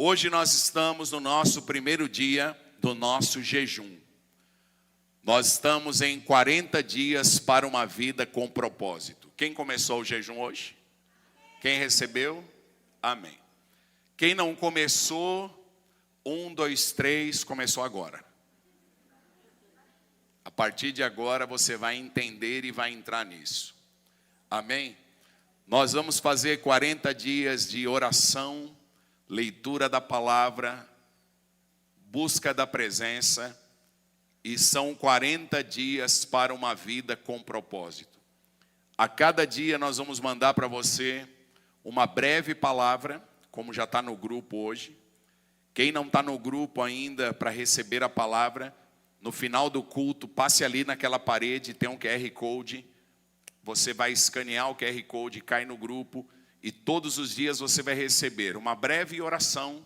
Hoje nós estamos no nosso primeiro dia do nosso jejum. Nós estamos em 40 dias para uma vida com propósito. Quem começou o jejum hoje? Quem recebeu? Amém. Quem não começou, 1, 2, 3, começou agora. A partir de agora você vai entender e vai entrar nisso. Amém? Nós vamos fazer 40 dias de oração, leitura da palavra, busca da presença, e são 40 dias para uma vida com propósito. A cada dia nós vamos mandar para você uma breve palavra, como já está no grupo hoje. Quem não está no grupo ainda para receber a palavra, no final do culto, passe ali naquela parede, tem um QR Code. Você vai escanear o QR Code, cai no grupo, e todos os dias você vai receber uma breve oração,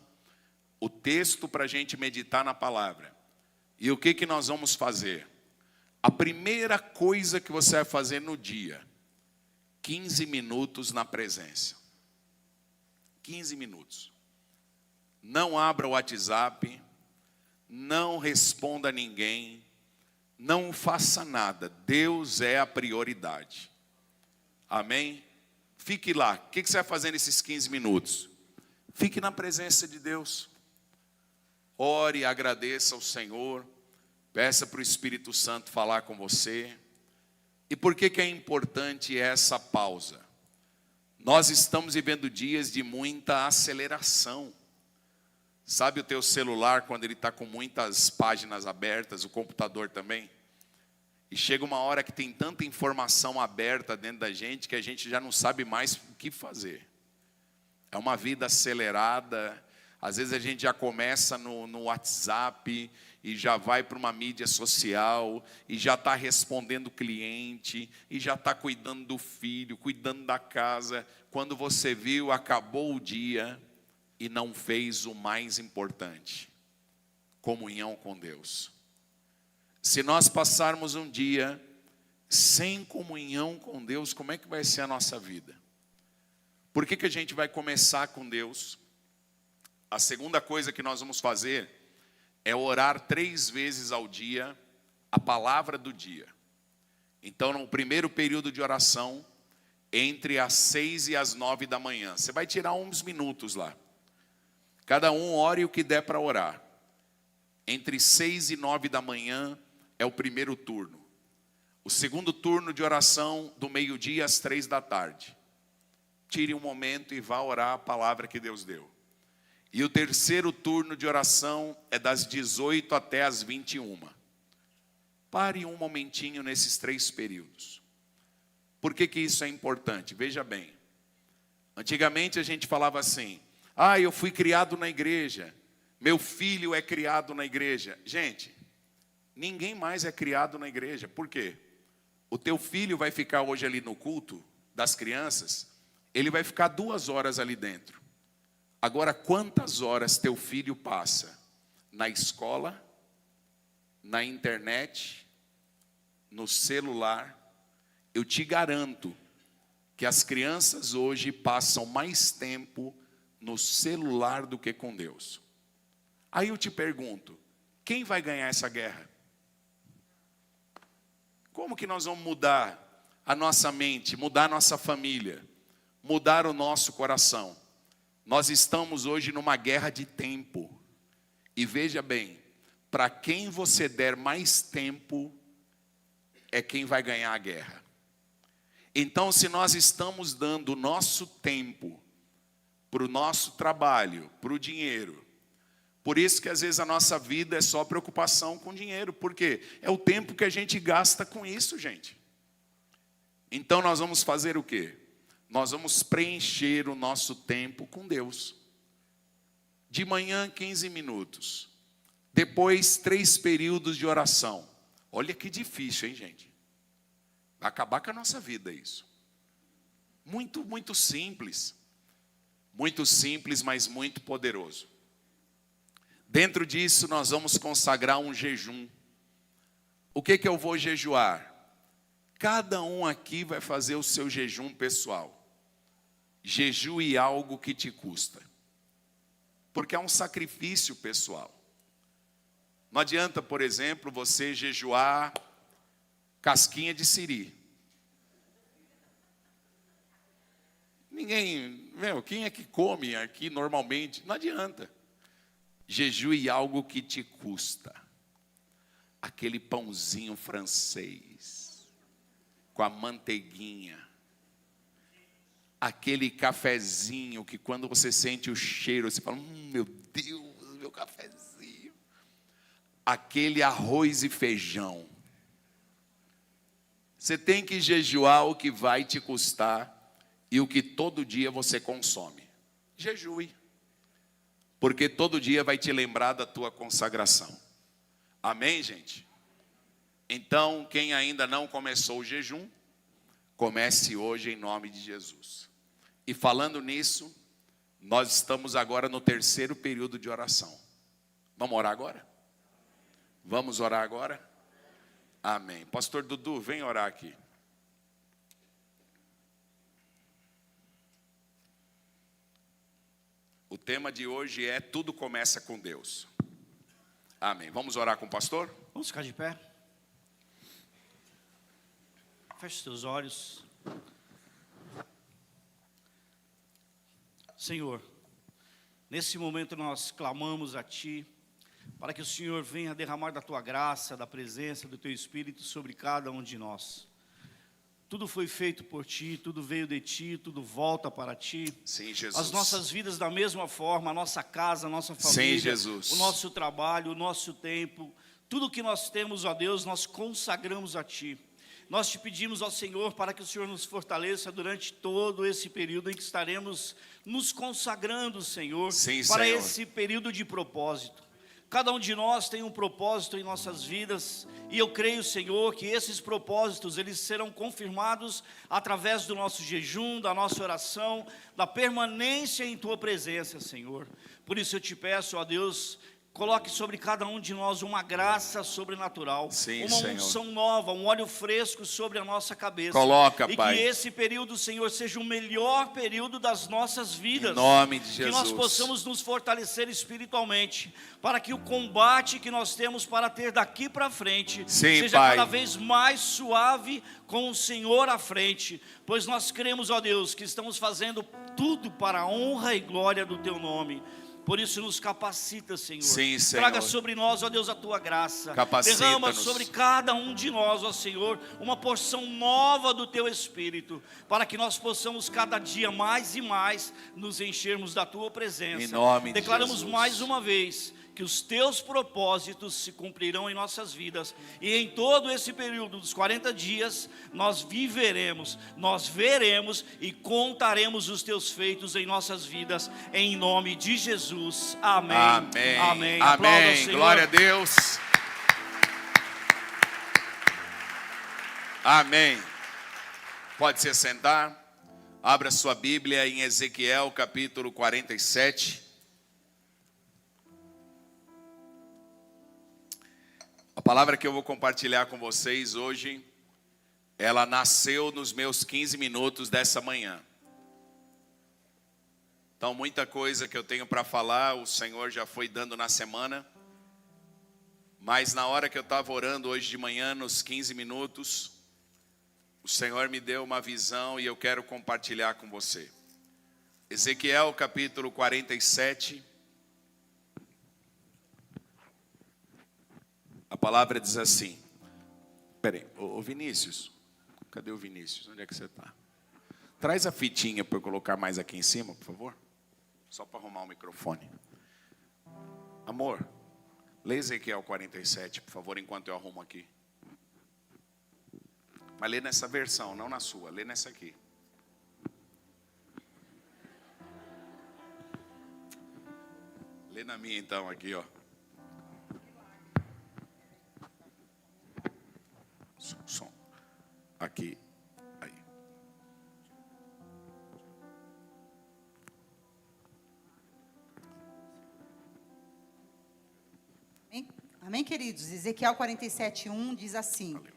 o texto para a gente meditar na palavra. E o que nós vamos fazer? A primeira coisa que você vai fazer no dia, 15 minutos na presença. 15 minutos. Não abra o WhatsApp, não responda a ninguém, não faça nada. Deus é a prioridade. Amém? Fique lá. O que você vai fazer nesses 15 minutos? Fique na presença de Deus. Ore, agradeça ao Senhor. Peça para o Espírito Santo falar com você. E por que é importante essa pausa? Nós estamos vivendo dias de muita aceleração. Sabe o teu celular quando ele está com muitas páginas abertas, o computador também? E chega uma hora que tem tanta informação aberta dentro da gente que a gente já não sabe mais o que fazer. É uma vida acelerada. Às vezes a gente já começa no WhatsApp e já vai para uma mídia social e já está respondendo cliente e já está cuidando do filho, cuidando da casa. Quando você viu, acabou o dia e não fez o mais importante: comunhão com Deus. Se nós passarmos um dia sem comunhão com Deus, como é que vai ser a nossa vida? Por que a gente vai começar com Deus? A segunda coisa que nós vamos fazer é orar 3 vezes ao dia a palavra do dia. Então, no primeiro período de oração, entre as 6 e as 9 da manhã, você vai tirar uns minutos lá. Cada um ore o que der para orar. Entre 6 e 9 da manhã é o primeiro turno. O segundo turno de oração, do meio-dia às 3 da tarde. Tire um momento e vá orar a palavra que Deus deu. E o terceiro turno de oração é das 18 até as 21. Pare um momentinho nesses 3 períodos. Por que isso é importante? Veja bem. Antigamente a gente falava assim: eu fui criado na igreja, meu filho é criado na igreja. Gente, ninguém mais é criado na igreja. Por quê? O teu filho vai ficar hoje ali no culto das crianças, ele vai ficar 2 horas ali dentro. Agora, quantas horas teu filho passa na escola, na internet, no celular? Eu te garanto que as crianças hoje passam mais tempo no celular do que com Deus. Aí eu te pergunto, quem vai ganhar essa guerra? Como que nós vamos mudar a nossa mente, mudar a nossa família, mudar o nosso coração? Nós estamos hoje numa guerra de tempo. E veja bem, para quem você der mais tempo, é quem vai ganhar a guerra. Então, se nós estamos dando o nosso tempo para o nosso trabalho, para o dinheiro, por isso que às vezes a nossa vida é só preocupação com dinheiro. Por quê? É o tempo que a gente gasta com isso, gente. Então nós vamos fazer o quê? Nós vamos preencher o nosso tempo com Deus. De manhã, 15 minutos. Depois, 3 períodos de oração. Olha que difícil, hein, gente? Vai acabar com a nossa vida isso. Muito simples. Muito simples, mas muito poderoso. Dentro disso, nós vamos consagrar um jejum. O que eu vou jejuar? Cada um aqui vai fazer o seu jejum pessoal. Jejue algo que te custa. Porque é um sacrifício pessoal. Não adianta, por exemplo, você jejuar casquinha de siri. Ninguém, quem é que come aqui normalmente? Não adianta. Jejue algo que te custa. Aquele pãozinho francês, com a manteiguinha. Aquele cafezinho que quando você sente o cheiro, você fala, meu Deus, meu cafezinho. Aquele arroz e feijão. Você tem que jejuar o que vai te custar e o que todo dia você consome. Jejue. Porque todo dia vai te lembrar da tua consagração. Amém, gente? Então, quem ainda não começou o jejum, comece hoje em nome de Jesus. E falando nisso, nós estamos agora no terceiro período de oração. Vamos orar agora? Vamos orar agora? Amém. Pastor Dudu, vem orar aqui. O tema de hoje é tudo começa com Deus. Amém. Vamos orar com o pastor? Vamos ficar de pé. Feche seus olhos. Senhor, nesse momento nós clamamos a Ti, para que o Senhor venha derramar da Tua graça, da presença do Teu Espírito sobre cada um de nós. Tudo foi feito por Ti, tudo veio de Ti, tudo volta para Ti. Sim, Jesus. As nossas vidas da mesma forma, a nossa casa, a nossa família, Sim, Jesus. o nosso trabalho, o nosso tempo, tudo que nós temos, ó Deus, nós consagramos a Ti. Nós te pedimos ao Senhor para que o Senhor nos fortaleça durante todo esse período em que estaremos nos consagrando, Senhor, Sim, para Senhor. esse período de propósito. Cada um de nós tem um propósito em nossas vidas, e eu creio, Senhor, que esses propósitos, eles serão confirmados através do nosso jejum, da nossa oração, da permanência em Tua presença, Senhor. Por isso eu te peço, ó Deus, coloque sobre cada um de nós uma graça sobrenatural, Sim, uma Senhor. unção nova, um óleo fresco sobre a nossa cabeça. Coloca, e Pai. que esse período, Senhor, seja o melhor período das nossas vidas. Em nome de Que nós Jesus. possamos nos fortalecer espiritualmente, para que o combate que nós temos para ter daqui para frente Sim, seja Pai. cada vez mais suave com o Senhor à frente, pois nós cremos, ó Deus, que estamos fazendo tudo para a honra e glória do Teu nome. Por isso nos capacita, Senhor. Sim, Senhor. Traga sobre nós, ó Deus, a Tua graça. Capacita-nos. Derrama sobre cada um de nós, ó Senhor, uma porção nova do Teu Espírito, para que nós possamos cada dia mais e mais nos enchermos da Tua presença. Em nome de Declaramos Jesus. mais uma vez que os Teus propósitos se cumprirão em nossas vidas, e em todo esse período dos 40 dias, nós viveremos, nós veremos e contaremos os Teus feitos em nossas vidas, em nome de Jesus. Amém. Amém. Amém. Aplauda ao Amém. Senhor. Glória a Deus. Amém. Pode se sentar. Abra sua Bíblia em Ezequiel capítulo 47. A palavra que eu vou compartilhar com vocês hoje, ela nasceu nos meus 15 minutos dessa manhã. Então, muita coisa que eu tenho para falar, o Senhor já foi dando na semana. Mas na hora que eu estava orando hoje de manhã, nos 15 minutos, o Senhor me deu uma visão e eu quero compartilhar com você. Ezequiel capítulo 47. A palavra diz assim. Peraí, ô Vinícius. Cadê o Vinícius? Onde é que você está? Traz a fitinha para eu colocar mais aqui em cima, por favor. Só para arrumar o microfone. Amor, lê Ezequiel 47, por favor, enquanto eu arrumo aqui. Mas lê nessa versão, não na sua. Lê nessa aqui. Lê na minha então, aqui, ó. Som. Aqui. Aí. Amém, queridos? Ezequiel 47:1 diz assim. Valeu.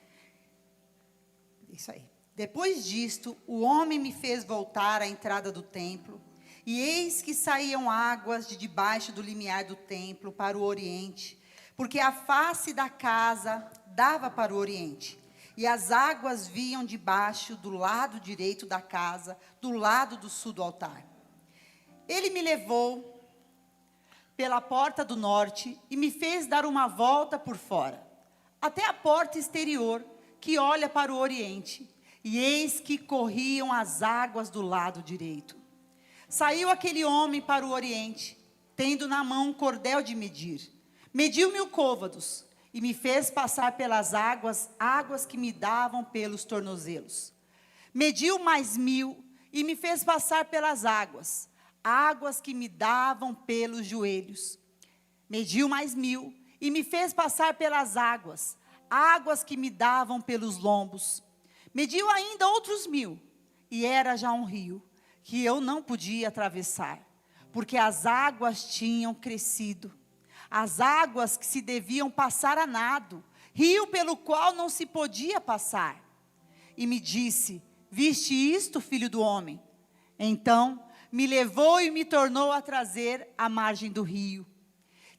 Isso aí. Depois disto, o homem me fez voltar à entrada do templo, E eis que saíam águas de debaixo do limiar do templo para o oriente, porque a face da casa dava para o oriente. E as águas vinham debaixo do lado direito da casa, do lado do sul do altar. Ele me levou pela porta do norte e me fez dar uma volta por fora, até a porta exterior, que olha para o oriente. E eis que corriam as águas do lado direito. Saiu aquele homem para o oriente, tendo na mão um cordel de medir. Mediu 1000 côvados, e me fez passar pelas águas, águas que me davam pelos tornozelos. Mediu mais 1000, e me fez passar pelas águas, águas que me davam pelos joelhos. Mediu mais 1000, e me fez passar pelas águas, águas que me davam pelos lombos. Mediu ainda outros 1000, e era já um rio, que eu não podia atravessar, porque as águas tinham crescido. As águas que se deviam passar a nado, rio pelo qual não se podia passar. E me disse: viste isto, filho do homem? Então me levou e me tornou a trazer à margem do rio.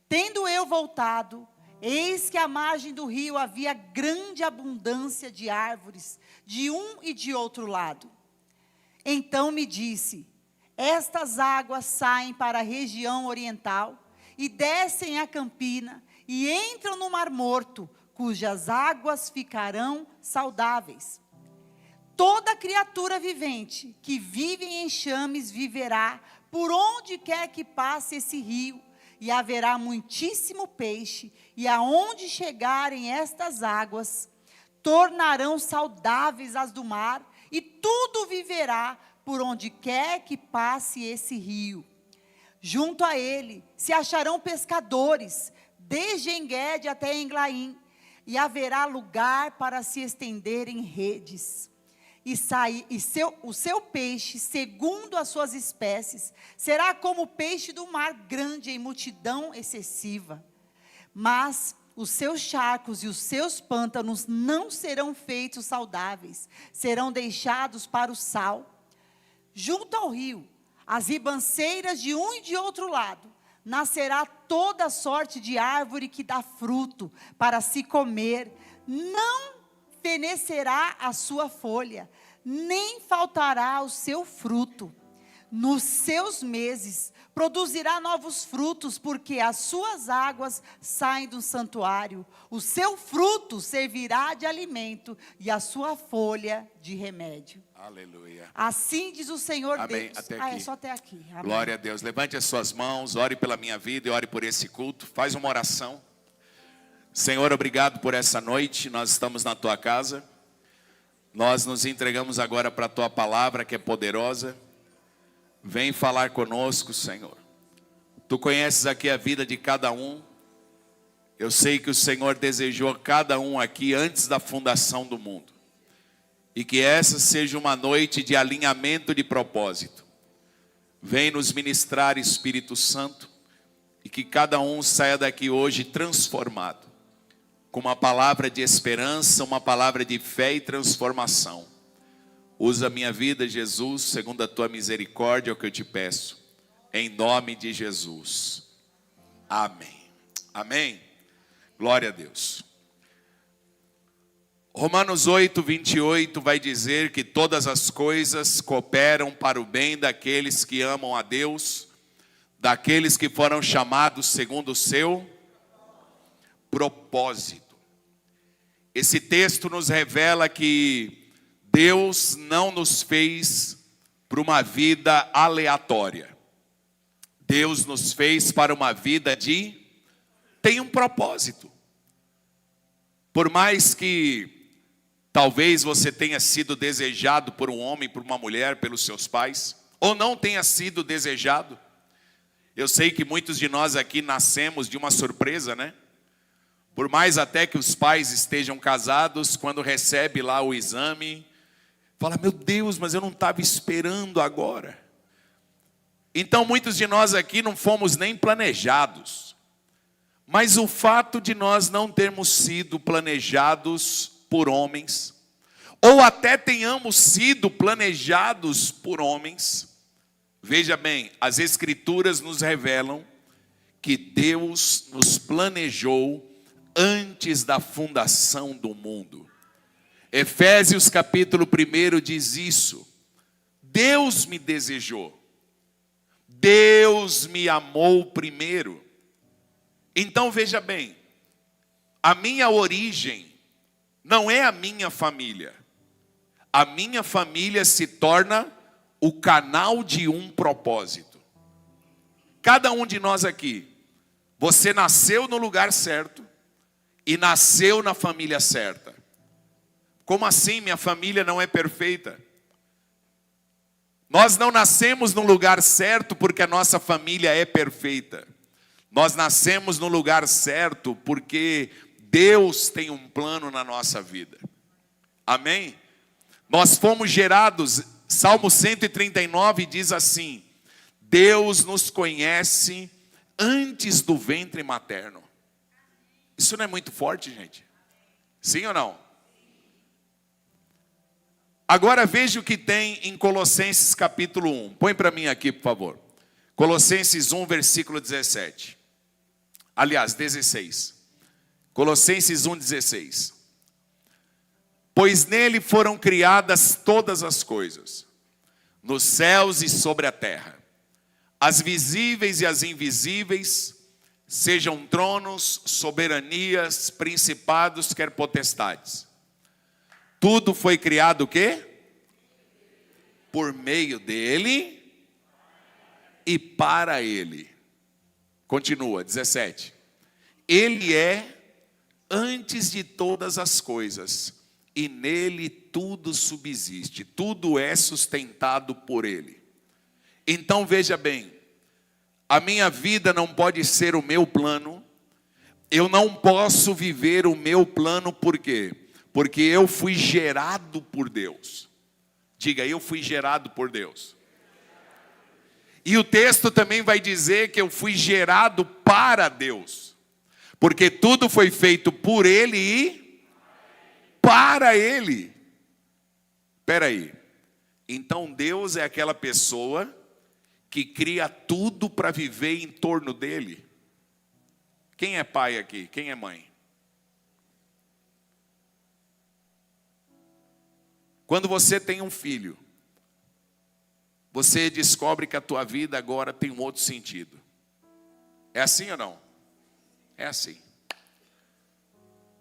Tendo eu voltado, eis que à margem do rio havia grande abundância de árvores, de um e de outro lado. Então me disse: estas águas saem para a região oriental, e descem a campina, e entram no Mar Morto, cujas águas ficarão saudáveis. Toda criatura vivente que vive em enxames viverá por onde quer que passe esse rio, e haverá muitíssimo peixe, e aonde chegarem estas águas, tornarão saudáveis as do mar, e tudo viverá por onde quer que passe esse rio. Junto a ele se acharão pescadores, desde En-Gede até Englaim, e haverá lugar para se estenderem redes. O seu peixe, segundo as suas espécies, será como o peixe do mar grande em multidão excessiva. Mas os seus charcos e os seus pântanos não serão feitos saudáveis, serão deixados para o sal. Junto ao rio, as ribanceiras de um e de outro lado, nascerá toda sorte de árvore que dá fruto para se comer. Não fenecerá a sua folha, nem faltará o seu fruto. Nos seus meses produzirá novos frutos, porque as suas águas saem do santuário. O seu fruto servirá de alimento e a sua folha de remédio. Aleluia. Assim diz o Senhor Amém. Deus. Até aqui. É só até aqui. Amém. Glória a Deus. Levante as suas mãos, ore pela minha vida e ore por esse culto. Faz uma oração. Senhor, obrigado por essa noite. Nós estamos na tua casa. Nós nos entregamos agora para a tua palavra, que é poderosa. Vem falar conosco, Senhor. Tu conheces aqui a vida de cada um. Eu sei que o Senhor desejou cada um aqui antes da fundação do mundo. E que essa seja uma noite de alinhamento de propósito. Vem nos ministrar, Espírito Santo, e que cada um saia daqui hoje transformado, com uma palavra de esperança, uma palavra de fé e transformação. Usa a minha vida, Jesus, segundo a tua misericórdia, é o que eu te peço, em nome de Jesus. Amém. Amém. Glória a Deus. Romanos 8, 28 vai dizer que todas as coisas cooperam para o bem daqueles que amam a Deus, daqueles que foram chamados segundo o seu propósito. Esse texto nos revela que Deus não nos fez para uma vida aleatória. Deus nos fez para uma vida tem um propósito. Por mais que talvez você tenha sido desejado por um homem, por uma mulher, pelos seus pais, ou não tenha sido desejado. Eu sei que muitos de nós aqui nascemos de uma surpresa, né? Por mais até que os pais estejam casados, quando recebe lá o exame, fala: meu Deus, mas eu não estava esperando agora. Então muitos de nós aqui não fomos nem planejados. Mas o fato de nós não termos sido planejados por homens, ou até tenhamos sido planejados por homens, Veja bem, as Escrituras nos revelam que Deus nos planejou antes da fundação do mundo. Efésios capítulo 1 diz isso. Deus me desejou. Deus me amou primeiro. Então veja bem, a minha origem não é a minha família. A minha família se torna o canal de um propósito. Cada um de nós aqui, você nasceu no lugar certo e nasceu na família certa. Como assim minha família não é perfeita? Nós não nascemos no lugar certo porque a nossa família é perfeita. Nós nascemos no lugar certo porque Deus tem um plano na nossa vida. Amém? Nós fomos gerados, Salmo 139 diz assim: Deus nos conhece antes do ventre materno. Isso não é muito forte, gente? Sim ou não? Agora veja o que tem em Colossenses capítulo 1. Põe para mim aqui, por favor. Colossenses 1, versículo 17. Aliás, 16. Colossenses 1, 16. Pois nele foram criadas todas as coisas, nos céus e sobre a terra, as visíveis e as invisíveis, sejam tronos, soberanias, principados, quer potestades. Tudo foi criado o quê? Por meio dele e para ele. Continua, 17. Ele é antes de todas as coisas, e nele tudo subsiste, tudo é sustentado por ele. Então veja bem, a minha vida não pode ser o meu plano, eu não posso viver o meu plano, por quê? Porque eu fui gerado por Deus. Diga, eu fui gerado por Deus. E o texto também vai dizer que eu fui gerado para Deus. Porque tudo foi feito por Ele e para Ele. Espera aí. Então Deus é aquela pessoa que cria tudo para viver em torno dEle. Quem é pai aqui? Quem é mãe? Quando você tem um filho, você descobre que a tua vida agora tem um outro sentido. É assim ou não? É assim.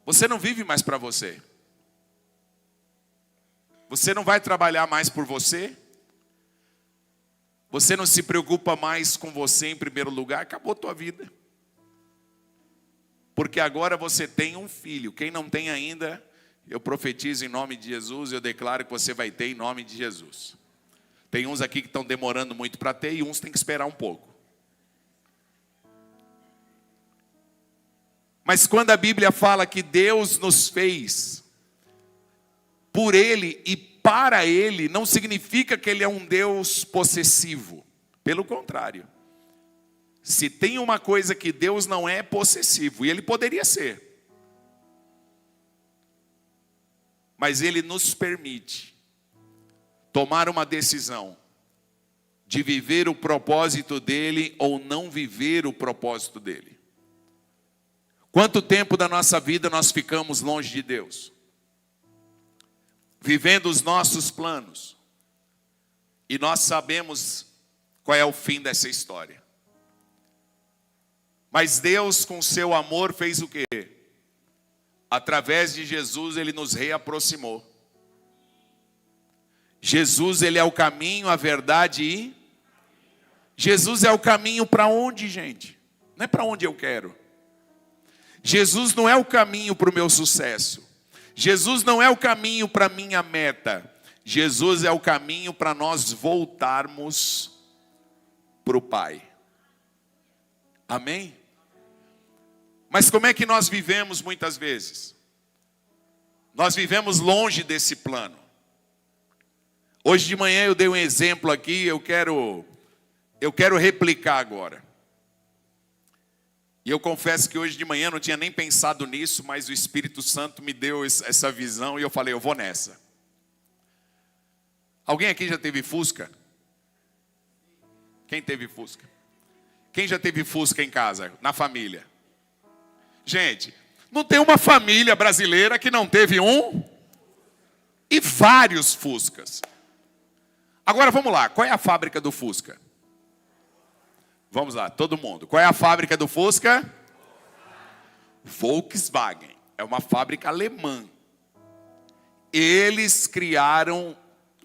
Você não vive mais para você. Você não vai trabalhar mais por você. Você não se preocupa mais com você em primeiro lugar. Acabou a tua vida. Porque agora você tem um filho. Quem não tem ainda, eu profetizo em nome de Jesus, eu declaro que você vai ter em nome de Jesus. Tem uns aqui que estão demorando muito para ter e uns tem que esperar um pouco. Mas quando a Bíblia fala que Deus nos fez por Ele e para Ele, não significa que Ele é um Deus possessivo. Pelo contrário. Se tem uma coisa que Deus não é possessivo, e Ele poderia ser, mas Ele nos permite tomar uma decisão de viver o propósito dEle ou não viver o propósito dEle. Quanto tempo da nossa vida nós ficamos longe de Deus? Vivendo os nossos planos. E nós sabemos qual é o fim dessa história. Mas Deus, com seu amor, fez o quê? Através de Jesus, Ele nos reaproximou. Jesus, Ele é o caminho, a verdade e... Jesus é o caminho para onde, gente? Não é para onde eu quero. Jesus não é o caminho para o meu sucesso. Jesus não é o caminho para a minha meta. Jesus é o caminho para nós voltarmos para o Pai. Amém? Mas como é que nós vivemos muitas vezes? Nós vivemos longe desse plano. Hoje de manhã eu dei um exemplo aqui, eu quero replicar agora. E eu confesso que hoje de manhã eu não tinha nem pensado nisso, mas o Espírito Santo me deu essa visão e eu falei, eu vou nessa. Alguém aqui já teve Fusca? Quem teve Fusca? Quem já teve Fusca em casa, na família? Gente, não tem uma família brasileira que não teve um e vários Fuscas. Agora vamos lá, qual é a fábrica do Fusca? Vamos lá, todo mundo. Qual é a fábrica do Fusca? Volkswagen. É uma fábrica alemã. Eles criaram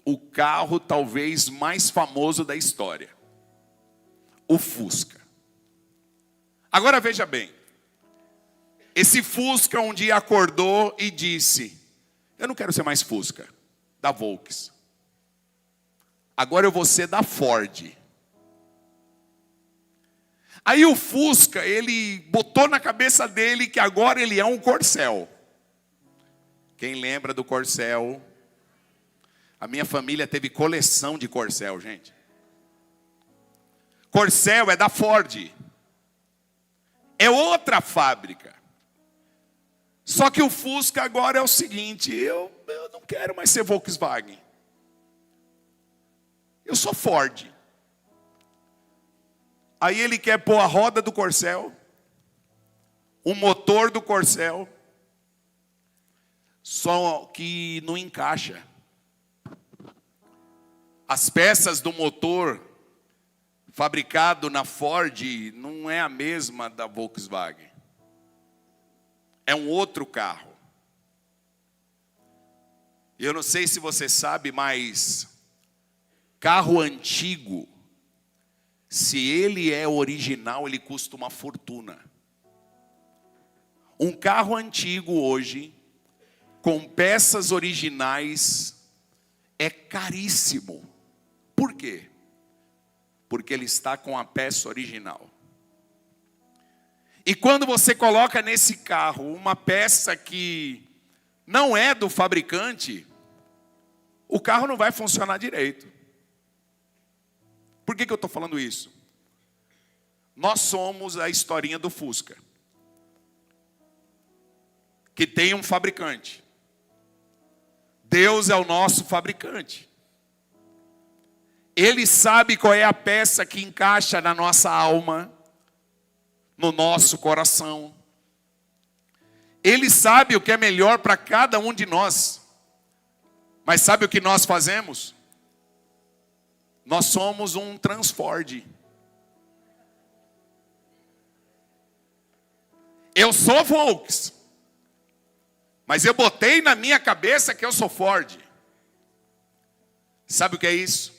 o carro talvez mais famoso da história. O Fusca. Agora veja bem. Esse Fusca um dia acordou e disse: eu não quero ser mais Fusca, da Volks. Agora eu vou ser da Ford. Aí o Fusca, ele botou na cabeça dele que agora ele é um Corcel. Quem lembra do Corcel? A minha família teve coleção de Corcel, gente. Corcel é da Ford. É outra fábrica. Só que o Fusca agora é o seguinte: eu não quero mais ser Volkswagen. Eu sou Ford. Aí ele quer pôr a roda do Corcel, o motor do Corcel, só que não encaixa. As peças do motor fabricado na Ford não é a mesma da Volkswagen. É um outro carro. Eu não sei se você sabe, mas carro antigo, se ele é original, ele custa uma fortuna. Um carro antigo hoje, com peças originais, é caríssimo. Por quê? Porque ele está com a peça original. E quando você coloca nesse carro uma peça que não é do fabricante, o carro não vai funcionar direito. Por que eu estou falando isso? Nós somos a historinha do Fusca, que tem um fabricante. Deus é o nosso fabricante. Ele sabe qual é a peça que encaixa na nossa alma, no nosso coração. Ele sabe o que é melhor para cada um de nós. Mas sabe o que nós fazemos? Nós somos um Transford. Eu sou Volks, mas eu botei na minha cabeça que eu sou Ford. Sabe o que é isso?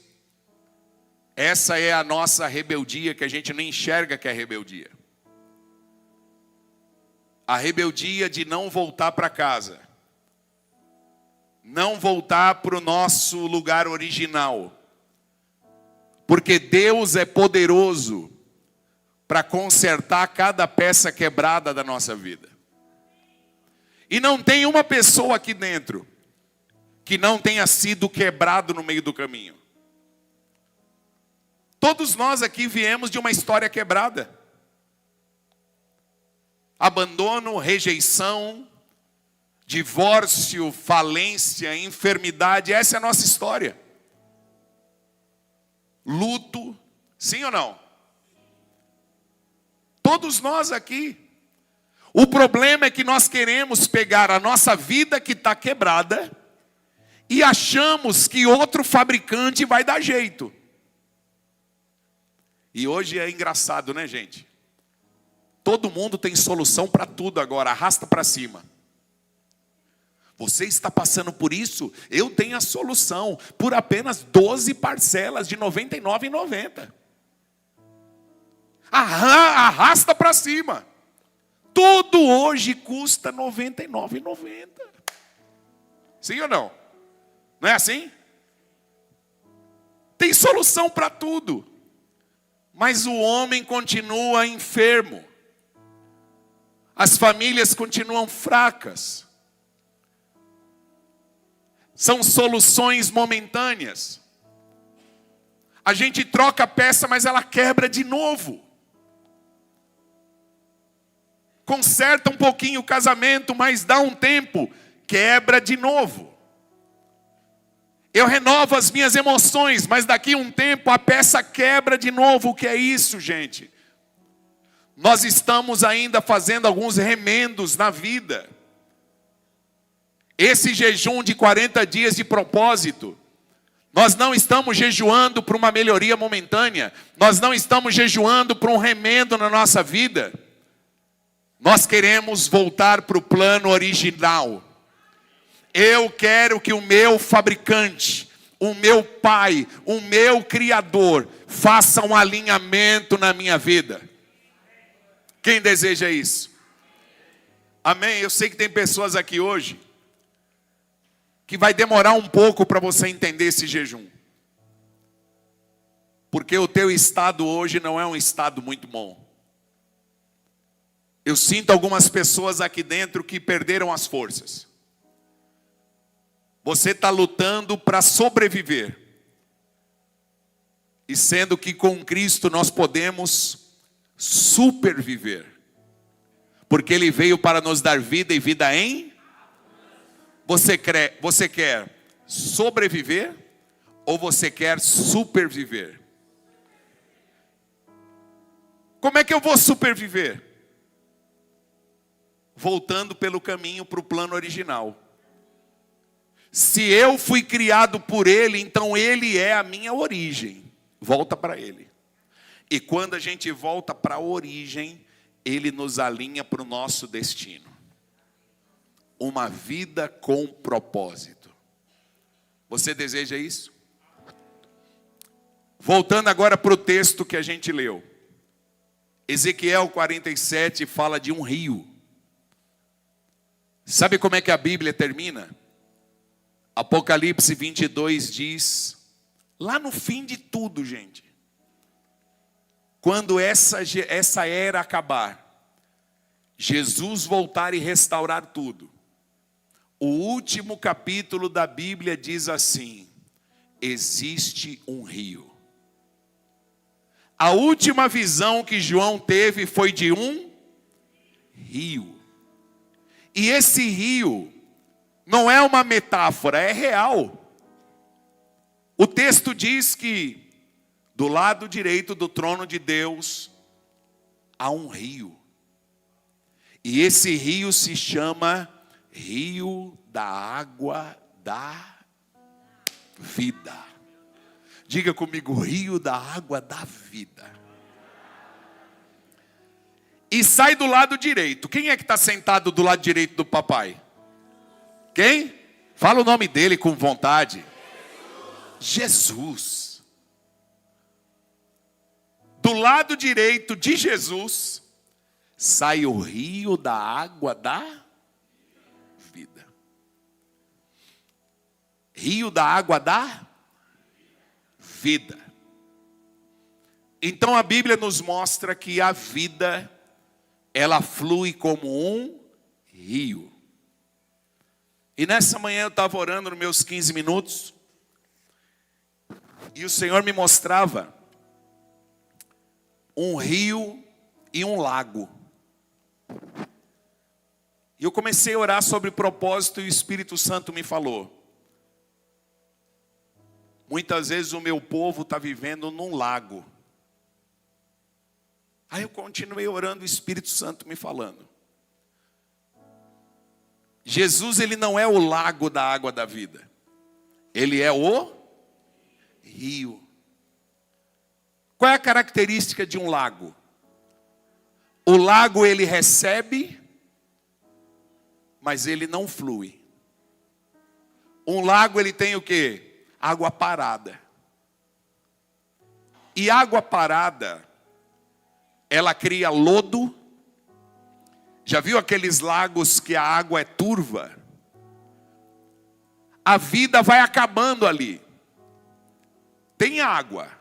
Essa é a nossa rebeldia, que a gente não enxerga que é rebeldia. A rebeldia de não voltar para casa. Não voltar para o nosso lugar original. Porque Deus é poderoso para consertar cada peça quebrada da nossa vida. E não tem uma pessoa aqui dentro que não tenha sido quebrado no meio do caminho. Todos nós aqui viemos de uma história quebrada. Abandono, rejeição, divórcio, falência, enfermidade, essa é a nossa história. Luto, sim ou não? Todos nós aqui. O problema é que nós queremos pegar a nossa vida que está quebrada e achamos que outro fabricante vai dar jeito. E hoje é engraçado, né, gente? Todo mundo tem solução para tudo agora, arrasta para cima. Você está passando por isso? Eu tenho a solução, por apenas 12 parcelas de R$ 99,90. Arrasta para cima. Tudo hoje custa R$ 99,90. Sim ou não? Não é assim? Tem solução para tudo. Mas o homem continua enfermo. As famílias continuam fracas. São soluções momentâneas. A gente troca a peça, mas ela quebra de novo. Conserta um pouquinho o casamento, mas dá um tempo, quebra de novo. Eu renovo as minhas emoções, mas daqui a um tempo a peça quebra de novo. O que é isso, gente? Nós estamos ainda fazendo alguns remendos na vida. Esse jejum de 40 dias de propósito, nós não estamos jejuando para uma melhoria momentânea, nós não estamos jejuando para um remendo na nossa vida. Nós queremos voltar para o plano original. Eu quero que o meu fabricante, o meu pai, o meu criador, faça um alinhamento na minha vida. Quem deseja isso? Amém? Eu sei que tem pessoas aqui hoje que vai demorar um pouco para você entender esse jejum. Porque o teu estado hoje não é um estado muito bom. Eu sinto algumas pessoas aqui dentro que perderam as forças. Você está lutando para sobreviver. E sendo que com Cristo nós podemos superviver. Porque Ele veio para nos dar vida e vida em... Você quer sobreviver ou você quer superviver? Como é que eu vou superviver? Voltando pelo caminho para o plano original. Se eu fui criado por Ele, então Ele é a minha origem. Volta para Ele. E quando a gente volta para a origem, Ele nos alinha para o nosso destino. Uma vida com propósito. Você deseja isso? Voltando agora para o texto que a gente leu. Ezequiel 47 fala de um rio. Sabe como é que a Bíblia termina? Apocalipse 22 diz, lá no fim de tudo, gente, quando essa era acabar, Jesus voltar e restaurar tudo, o último capítulo da Bíblia diz assim, existe um rio. A última visão que João teve foi de um rio. E esse rio não é uma metáfora, é real. O texto diz que do lado direito do trono de Deus há um rio. E esse rio se chama Rio da Água da Vida. Diga comigo, Rio da Água da Vida. E sai do lado direito. Quem é que está sentado do lado direito do papai? Quem? Fala o nome dele com vontade. Jesus. Do lado direito de Jesus sai o rio da água da vida. Rio da água da vida. Então a Bíblia nos mostra que a vida, ela flui como um rio. E nessa manhã eu estava orando nos meus 15 minutos. E o Senhor me mostrava um rio e um lago. E eu comecei a orar sobre propósito e o Espírito Santo me falou. Muitas vezes o meu povo está vivendo num lago. Aí eu continuei orando, o Espírito Santo me falando. Jesus, ele não é o lago da água da vida. Ele é o rio. Qual é a característica de um lago? O lago, ele recebe, mas ele não flui. Um lago, ele tem o quê? Água parada. E água parada, ela cria lodo. Já viu aqueles lagos que a água é turva? A vida vai acabando ali. Tem água.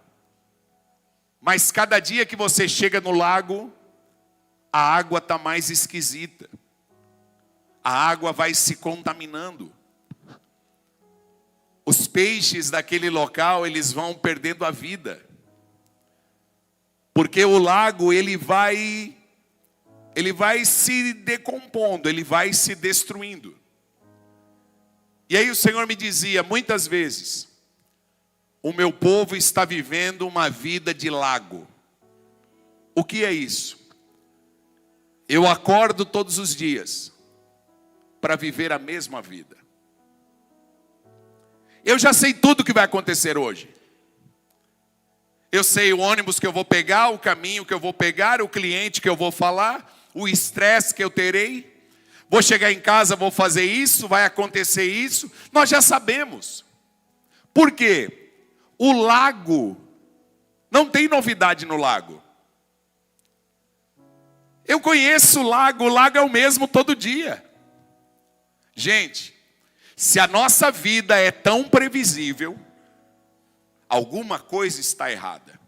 Mas cada dia que você chega no lago, a água está mais esquisita. A água vai se contaminando. Os peixes daquele local, eles vão perdendo a vida. Porque o lago, ele vai se decompondo, ele vai se destruindo. E aí o Senhor me dizia muitas vezes: o meu povo está vivendo uma vida de lago. O que é isso? Eu acordo todos os dias para viver a mesma vida. Eu já sei tudo o que vai acontecer hoje. Eu sei o ônibus que eu vou pegar, o caminho que eu vou pegar, o cliente que eu vou falar, o estresse que eu terei. Vou chegar em casa, vou fazer isso, vai acontecer isso. Nós já sabemos. Por quê? O lago, não tem novidade no lago. Eu conheço o lago é o mesmo todo dia. Gente, se a nossa vida é tão previsível, alguma coisa está errada.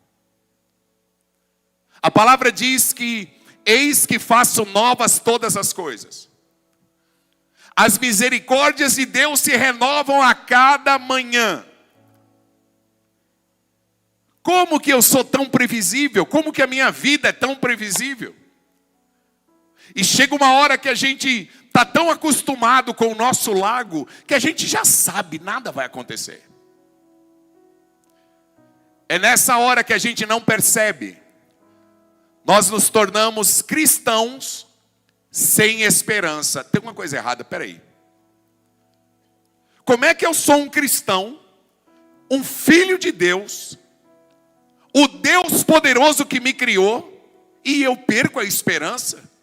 A palavra diz que: eis que faço novas todas as coisas. As misericórdias de Deus se renovam a cada manhã. Como que eu sou tão previsível? Como que a minha vida é tão previsível? E chega uma hora que a gente está tão acostumado com o nosso lago, que a gente já sabe, nada vai acontecer. É nessa hora que a gente não percebe. Nós nos tornamos cristãos sem esperança. Tem uma coisa errada, peraí. Como é que eu sou um cristão, um filho de Deus, o Deus poderoso que me criou, e eu perco a esperança?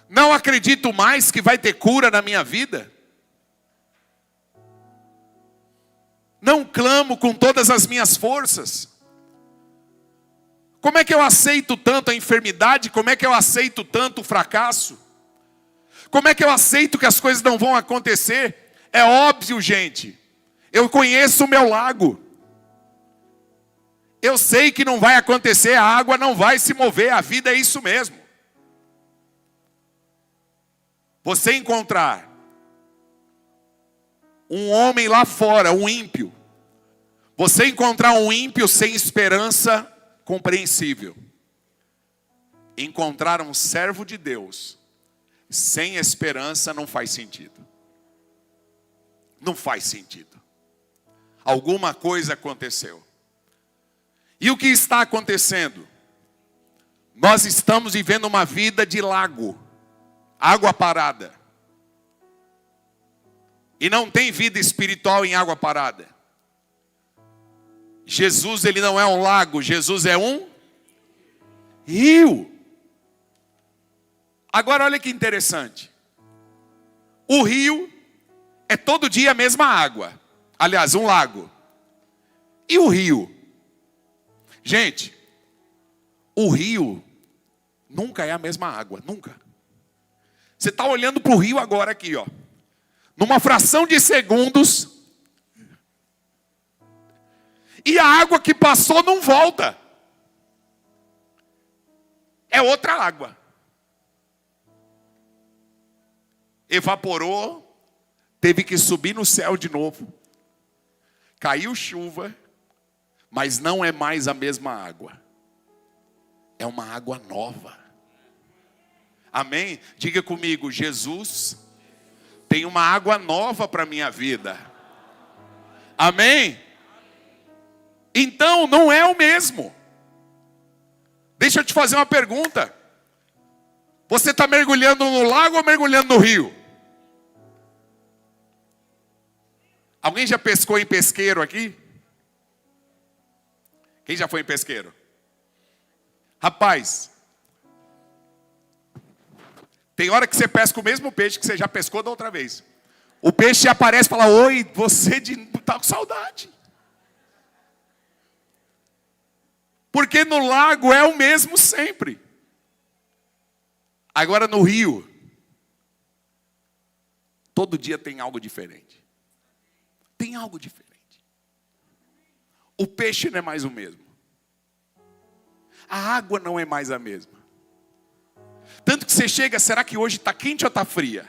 Não acredito mais que vai ter cura na minha vida? Não clamo com todas as minhas forças? Como é que eu aceito tanto a enfermidade? Como é que eu aceito tanto o fracasso? Como é que eu aceito que as coisas não vão acontecer? É óbvio, gente. Eu conheço o meu lago. Eu sei que não vai acontecer, a água não vai se mover, a vida é isso mesmo. Você encontrar um homem lá fora, um ímpio. Você encontrar um ímpio sem esperança, compreensível. Encontrar um servo de Deus sem esperança não faz sentido. Não faz sentido. Alguma coisa aconteceu. E o que está acontecendo? Nós estamos vivendo uma vida de lago. Água parada. E não tem vida espiritual em água parada. Jesus, ele não é um lago, Jesus é um rio. Agora olha que interessante. O rio é todo dia a mesma água. Aliás, um lago. E o rio? Gente, o rio nunca é a mesma água, nunca. Você está olhando para o rio agora aqui, ó. Numa fração de segundos. E a água que passou não volta. É outra água. Evaporou. Teve que subir no céu de novo. Caiu chuva. Mas não é mais a mesma água. É uma água nova. Amém? Diga comigo, Jesus tem uma água nova para a minha vida. Amém? Então não é o mesmo. Deixa eu te fazer uma pergunta. Você está mergulhando no lago ou mergulhando no rio? Alguém já pescou em pesqueiro aqui? Quem já foi em pesqueiro? Rapaz, tem hora que você pesca o mesmo peixe que você já pescou da outra vez. O peixe aparece e fala: oi, você está com saudade. Porque no lago é o mesmo sempre. Agora no rio, todo dia tem algo diferente. Tem algo diferente. O peixe não é mais o mesmo. A água não é mais a mesma. Tanto que você chega, será que hoje está quente ou está fria?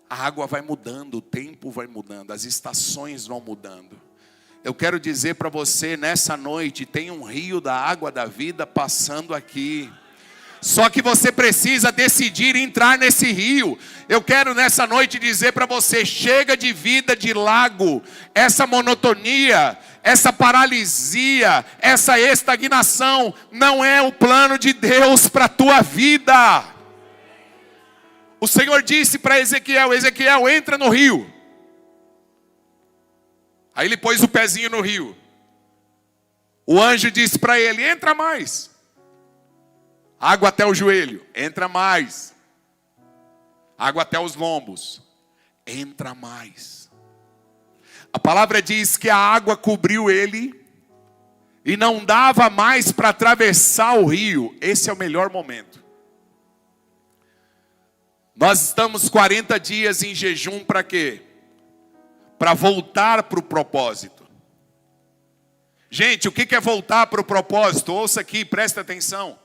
A água vai mudando, o tempo vai mudando, as estações vão mudando. Eu quero dizer para você, nessa noite, tem um rio da água da vida passando aqui. Só que você precisa decidir entrar nesse rio. Eu quero nessa noite dizer para você: chega de vida de lago, essa monotonia, essa paralisia, essa estagnação, não é o plano de Deus para a tua vida. O Senhor disse para Ezequiel: Ezequiel, entra no rio. Aí ele pôs o pezinho no rio. O anjo disse para ele: entra mais. Água até o joelho, entra mais. Água até os lombos, entra mais. A palavra diz que a água cobriu ele e não dava mais para atravessar o rio. Esse é o melhor momento. Nós estamos 40 dias em jejum para quê? Para voltar para o propósito. Gente, o que é voltar para o propósito? Ouça aqui, presta atenção.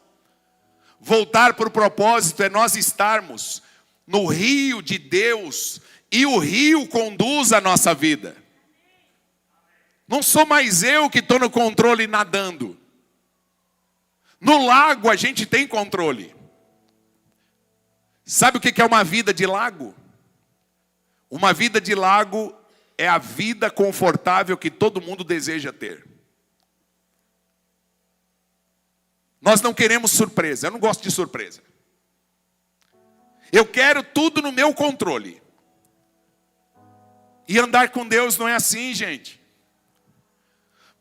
Voltar para o propósito é nós estarmos no rio de Deus e o rio conduz a nossa vida. Não sou mais eu que estou no controle nadando. No lago a gente tem controle. Sabe o que é uma vida de lago? Uma vida de lago é a vida confortável que todo mundo deseja ter. Nós não queremos surpresa, eu não gosto de surpresa. Eu quero tudo no meu controle. E andar com Deus não é assim, gente.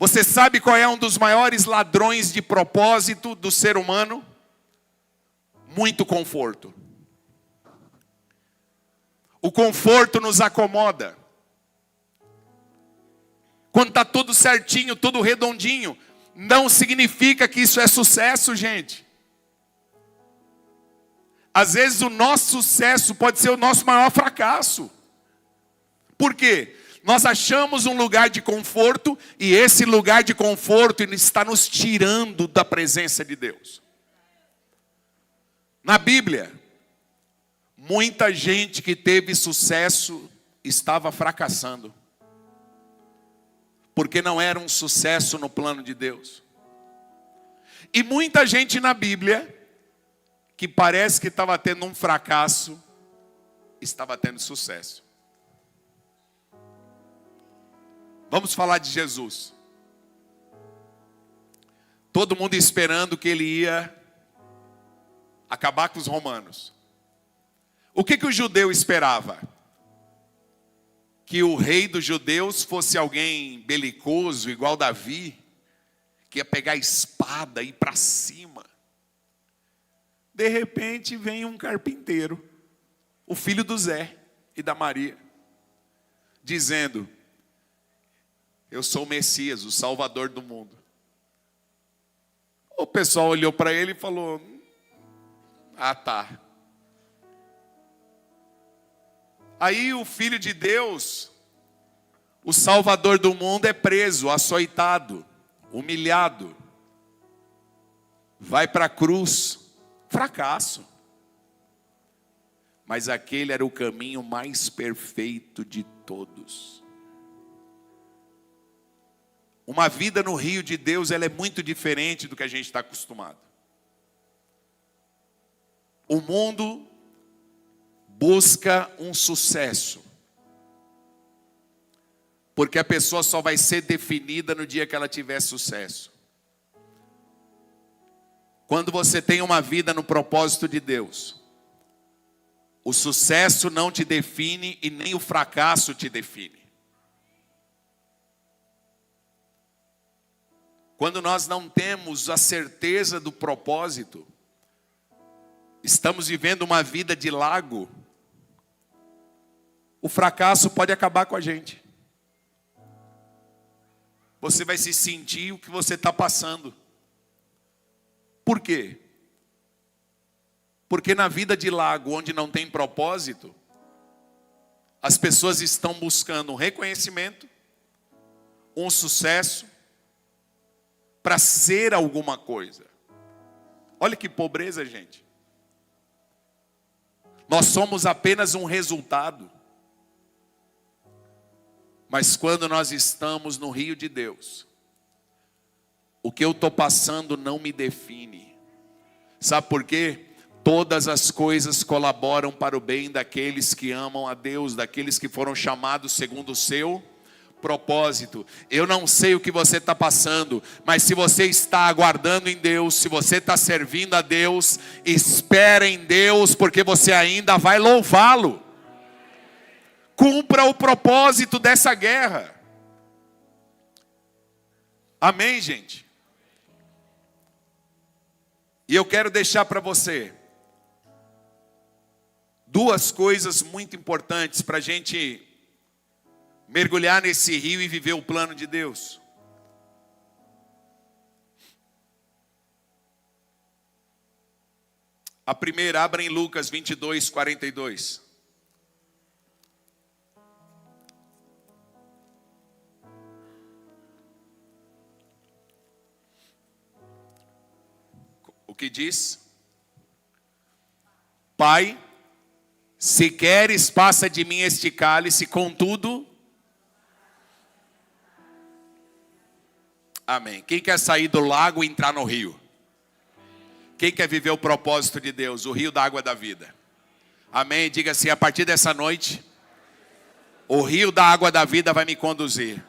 Você sabe qual é um dos maiores ladrões de propósito do ser humano? Muito conforto. O conforto nos acomoda. Quando está tudo certinho, tudo redondinho, não significa que isso é sucesso, gente. Às vezes o nosso sucesso pode ser o nosso maior fracasso. Por quê? Nós achamos um lugar de conforto e esse lugar de conforto está nos tirando da presença de Deus. Na Bíblia, muita gente que teve sucesso estava fracassando. Porque não era um sucesso no plano de Deus. E muita gente na Bíblia, que parece que estava tendo um fracasso, estava tendo sucesso. Vamos falar de Jesus. Todo mundo esperando que ele ia acabar com os romanos. O que o judeu esperava? Que o rei dos judeus fosse alguém belicoso, igual Davi, que ia pegar a espada e ir para cima. De repente vem um carpinteiro, o filho do Zé e da Maria, dizendo: eu sou o Messias, o Salvador do mundo. O pessoal olhou para ele e falou: ah, tá. Aí o Filho de Deus, o Salvador do mundo, é preso, açoitado, humilhado. Vai para a cruz, fracasso. Mas aquele era o caminho mais perfeito de todos. Uma vida no rio de Deus, ela é muito diferente do que a gente está acostumado. O mundo busca um sucesso. Porque a pessoa só vai ser definida no dia que ela tiver sucesso. Quando você tem uma vida no propósito de Deus, o sucesso não te define e nem o fracasso te define. Quando nós não temos a certeza do propósito, estamos vivendo uma vida de lago, o fracasso pode acabar com a gente. Você vai se sentir o que você está passando. Por quê? Porque na vida de lago, onde não tem propósito, as pessoas estão buscando um reconhecimento, um sucesso, para ser alguma coisa. Olha que pobreza, gente. Nós somos apenas um resultado. Mas quando nós estamos no rio de Deus, o que eu estou passando não me define. Sabe por quê? Todas as coisas colaboram para o bem daqueles que amam a Deus, daqueles que foram chamados segundo o seu propósito. Eu não sei o que você está passando, mas se você está aguardando em Deus, se você está servindo a Deus, espere em Deus, porque você ainda vai louvá-lo. Cumpra o propósito dessa guerra. Amém, gente? E eu quero deixar para você duas coisas muito importantes para a gente mergulhar nesse rio e viver o plano de Deus. A primeira, abra em Lucas 22, 42. O que diz? Pai, se queres, passa de mim este cálice, contudo... Amém. Quem quer sair do lago e entrar no rio? Quem quer viver o propósito de Deus, o rio da água da vida? Amém. Diga assim: a partir dessa noite, o rio da água da vida vai me conduzir.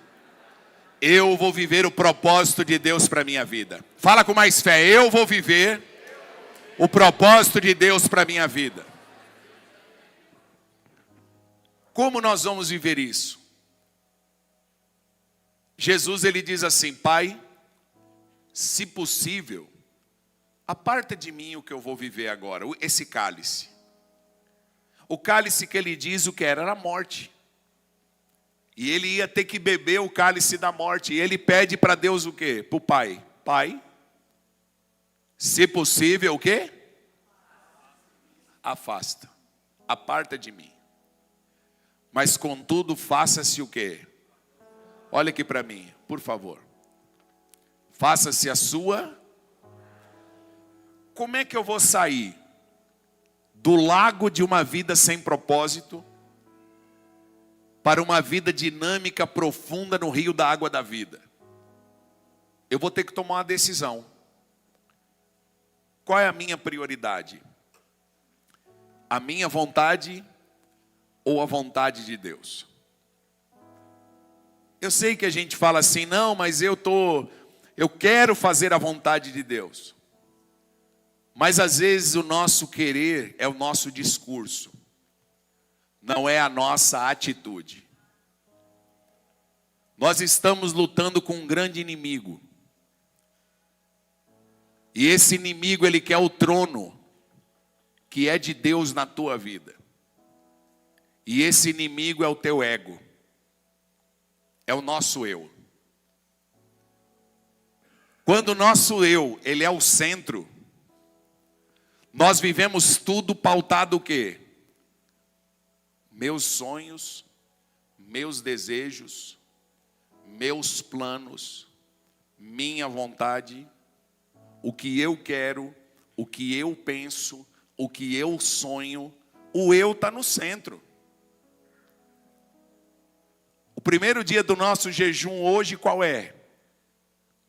Eu vou viver o propósito de Deus para a minha vida. Fala com mais fé: eu vou viver o propósito de Deus para a minha vida. Como nós vamos viver isso? Jesus, ele diz assim: Pai, se possível, aparta de mim o que eu vou viver agora, esse cálice. O cálice que ele diz o que era a morte. E ele ia ter que beber o cálice da morte. E ele pede para Deus o quê? Para o Pai: Pai, se possível, o quê? Afasta, aparta de mim. Mas contudo, faça-se o quê? Olha aqui para mim, por favor. Faça-se a sua. Como é que eu vou sair do lago de uma vida sem propósito para uma vida dinâmica, profunda no rio da água da vida? Eu vou ter que tomar uma decisão. Qual é a minha prioridade? A minha vontade ou a vontade de Deus? Eu sei que a gente fala assim: não, mas eu quero fazer a vontade de Deus. Mas às vezes o nosso querer é o nosso discurso, não é a nossa atitude. Nós estamos lutando com um grande inimigo. E esse inimigo, ele quer o trono que é de Deus na tua vida. E esse inimigo é o teu ego. É o nosso eu. Quando o nosso eu, ele é o centro, nós vivemos tudo pautado o quê? Meus sonhos, meus desejos, meus planos, minha vontade, o que eu quero, o que eu penso, o que eu sonho, o eu está no centro. O primeiro dia do nosso jejum hoje qual é?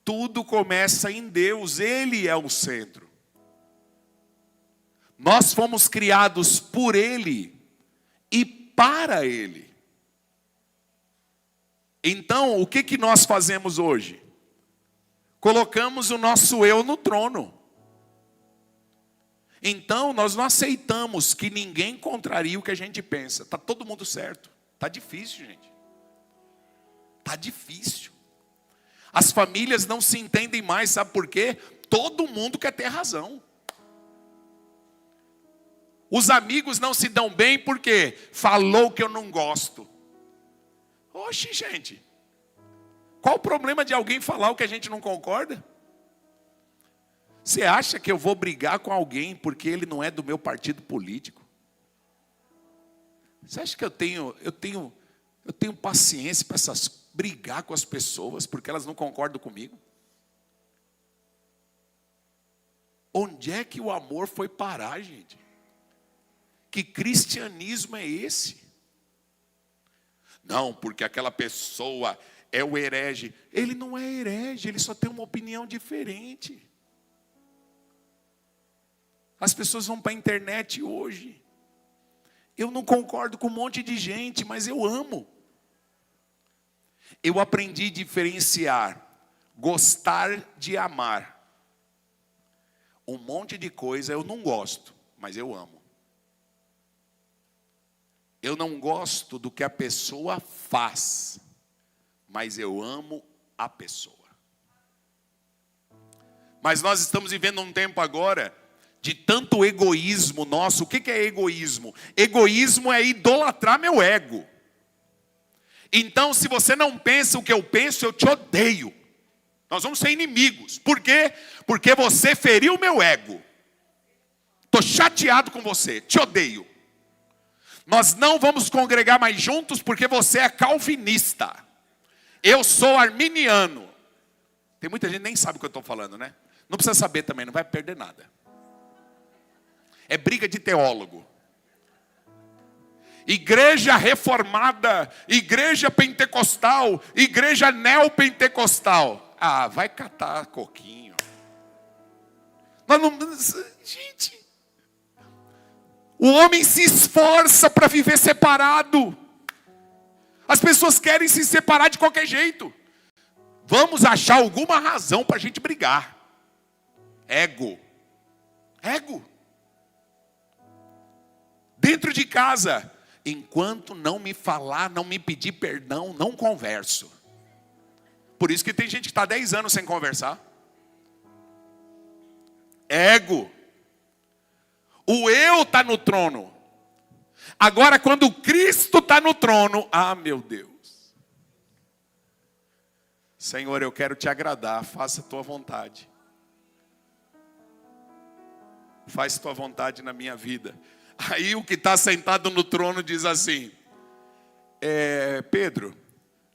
Tudo começa em Deus, Ele é o centro. Nós fomos criados por Ele e para Ele. Então, o que nós fazemos hoje? Colocamos o nosso eu no trono. Então, nós não aceitamos que ninguém contrarie o que a gente pensa. Está todo mundo certo. Está difícil, gente. Está difícil. As famílias não se entendem mais, sabe por quê? Todo mundo quer ter razão. Os amigos não se dão bem porque falou que eu não gosto. Oxe, gente. Qual o problema de alguém falar o que a gente não concorda? Você acha que eu vou brigar com alguém porque ele não é do meu partido político? Você acha que eu tenho paciência para brigar com as pessoas porque elas não concordam comigo? Onde é que o amor foi parar, gente? Que cristianismo é esse? Não, porque aquela pessoa é o herege. Ele não é herege, ele só tem uma opinião diferente. As pessoas vão para a internet hoje. Eu não concordo com um monte de gente, mas eu amo. Eu aprendi a diferenciar gostar de amar. Um monte de coisa eu não gosto, mas eu amo. Eu não gosto do que a pessoa faz, mas eu amo a pessoa. Mas nós estamos vivendo um tempo agora de tanto egoísmo nosso. O que é egoísmo? Egoísmo é idolatrar meu ego. Então, se você não pensa o que eu penso, eu te odeio. Nós vamos ser inimigos. Por quê? Porque você feriu meu ego. Estou chateado com você, te odeio. Nós não vamos congregar mais juntos porque você é calvinista. Eu sou arminiano. Tem muita gente que nem sabe o que eu estou falando, né? Não precisa saber também, não vai perder nada. É briga de teólogo. Igreja reformada, igreja pentecostal, igreja neopentecostal. Ah, vai catar coquinho. Nós não, gente, o homem se esforça para viver separado. As pessoas querem se separar de qualquer jeito. Vamos achar alguma razão para a gente brigar. Ego. Ego. Dentro de casa, enquanto não me falar, não me pedir perdão, não converso. Por isso que tem gente que está 10 anos sem conversar. Ego. O eu está no trono. Agora quando Cristo está no trono, ah meu Deus. Senhor, eu quero te agradar, faça a tua vontade. Faz tua vontade na minha vida. Aí o que está sentado no trono diz assim, Pedro,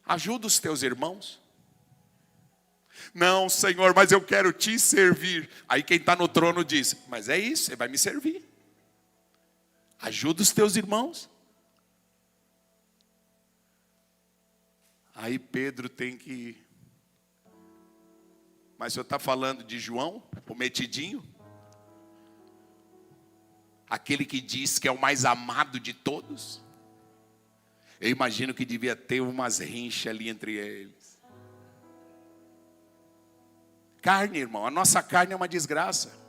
ajuda os teus irmãos. Não, Senhor, mas eu quero te servir. Aí quem está no trono diz, mas é isso, você vai me servir. Ajuda os teus irmãos. Aí Pedro tem que... Mas o senhor está falando de João, o metidinho? Aquele que diz que é o mais amado de todos? Eu imagino que devia ter umas rinchas ali entre eles. Carne, irmão, a nossa carne é uma desgraça.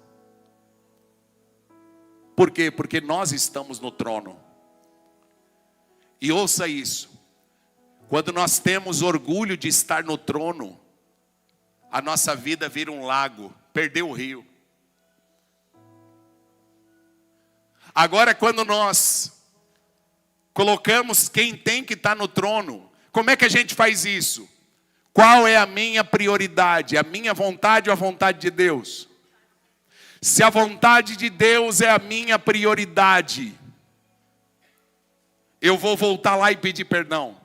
Por quê? Porque nós estamos no trono. E ouça isso. Quando nós temos orgulho de estar no trono, a nossa vida vira um lago, perdeu o rio. Agora quando nós colocamos quem tem que estar no trono, como é que a gente faz isso? Qual é a minha prioridade? A minha vontade ou a vontade de Deus? Se a vontade de Deus é a minha prioridade, eu vou voltar lá e pedir perdão.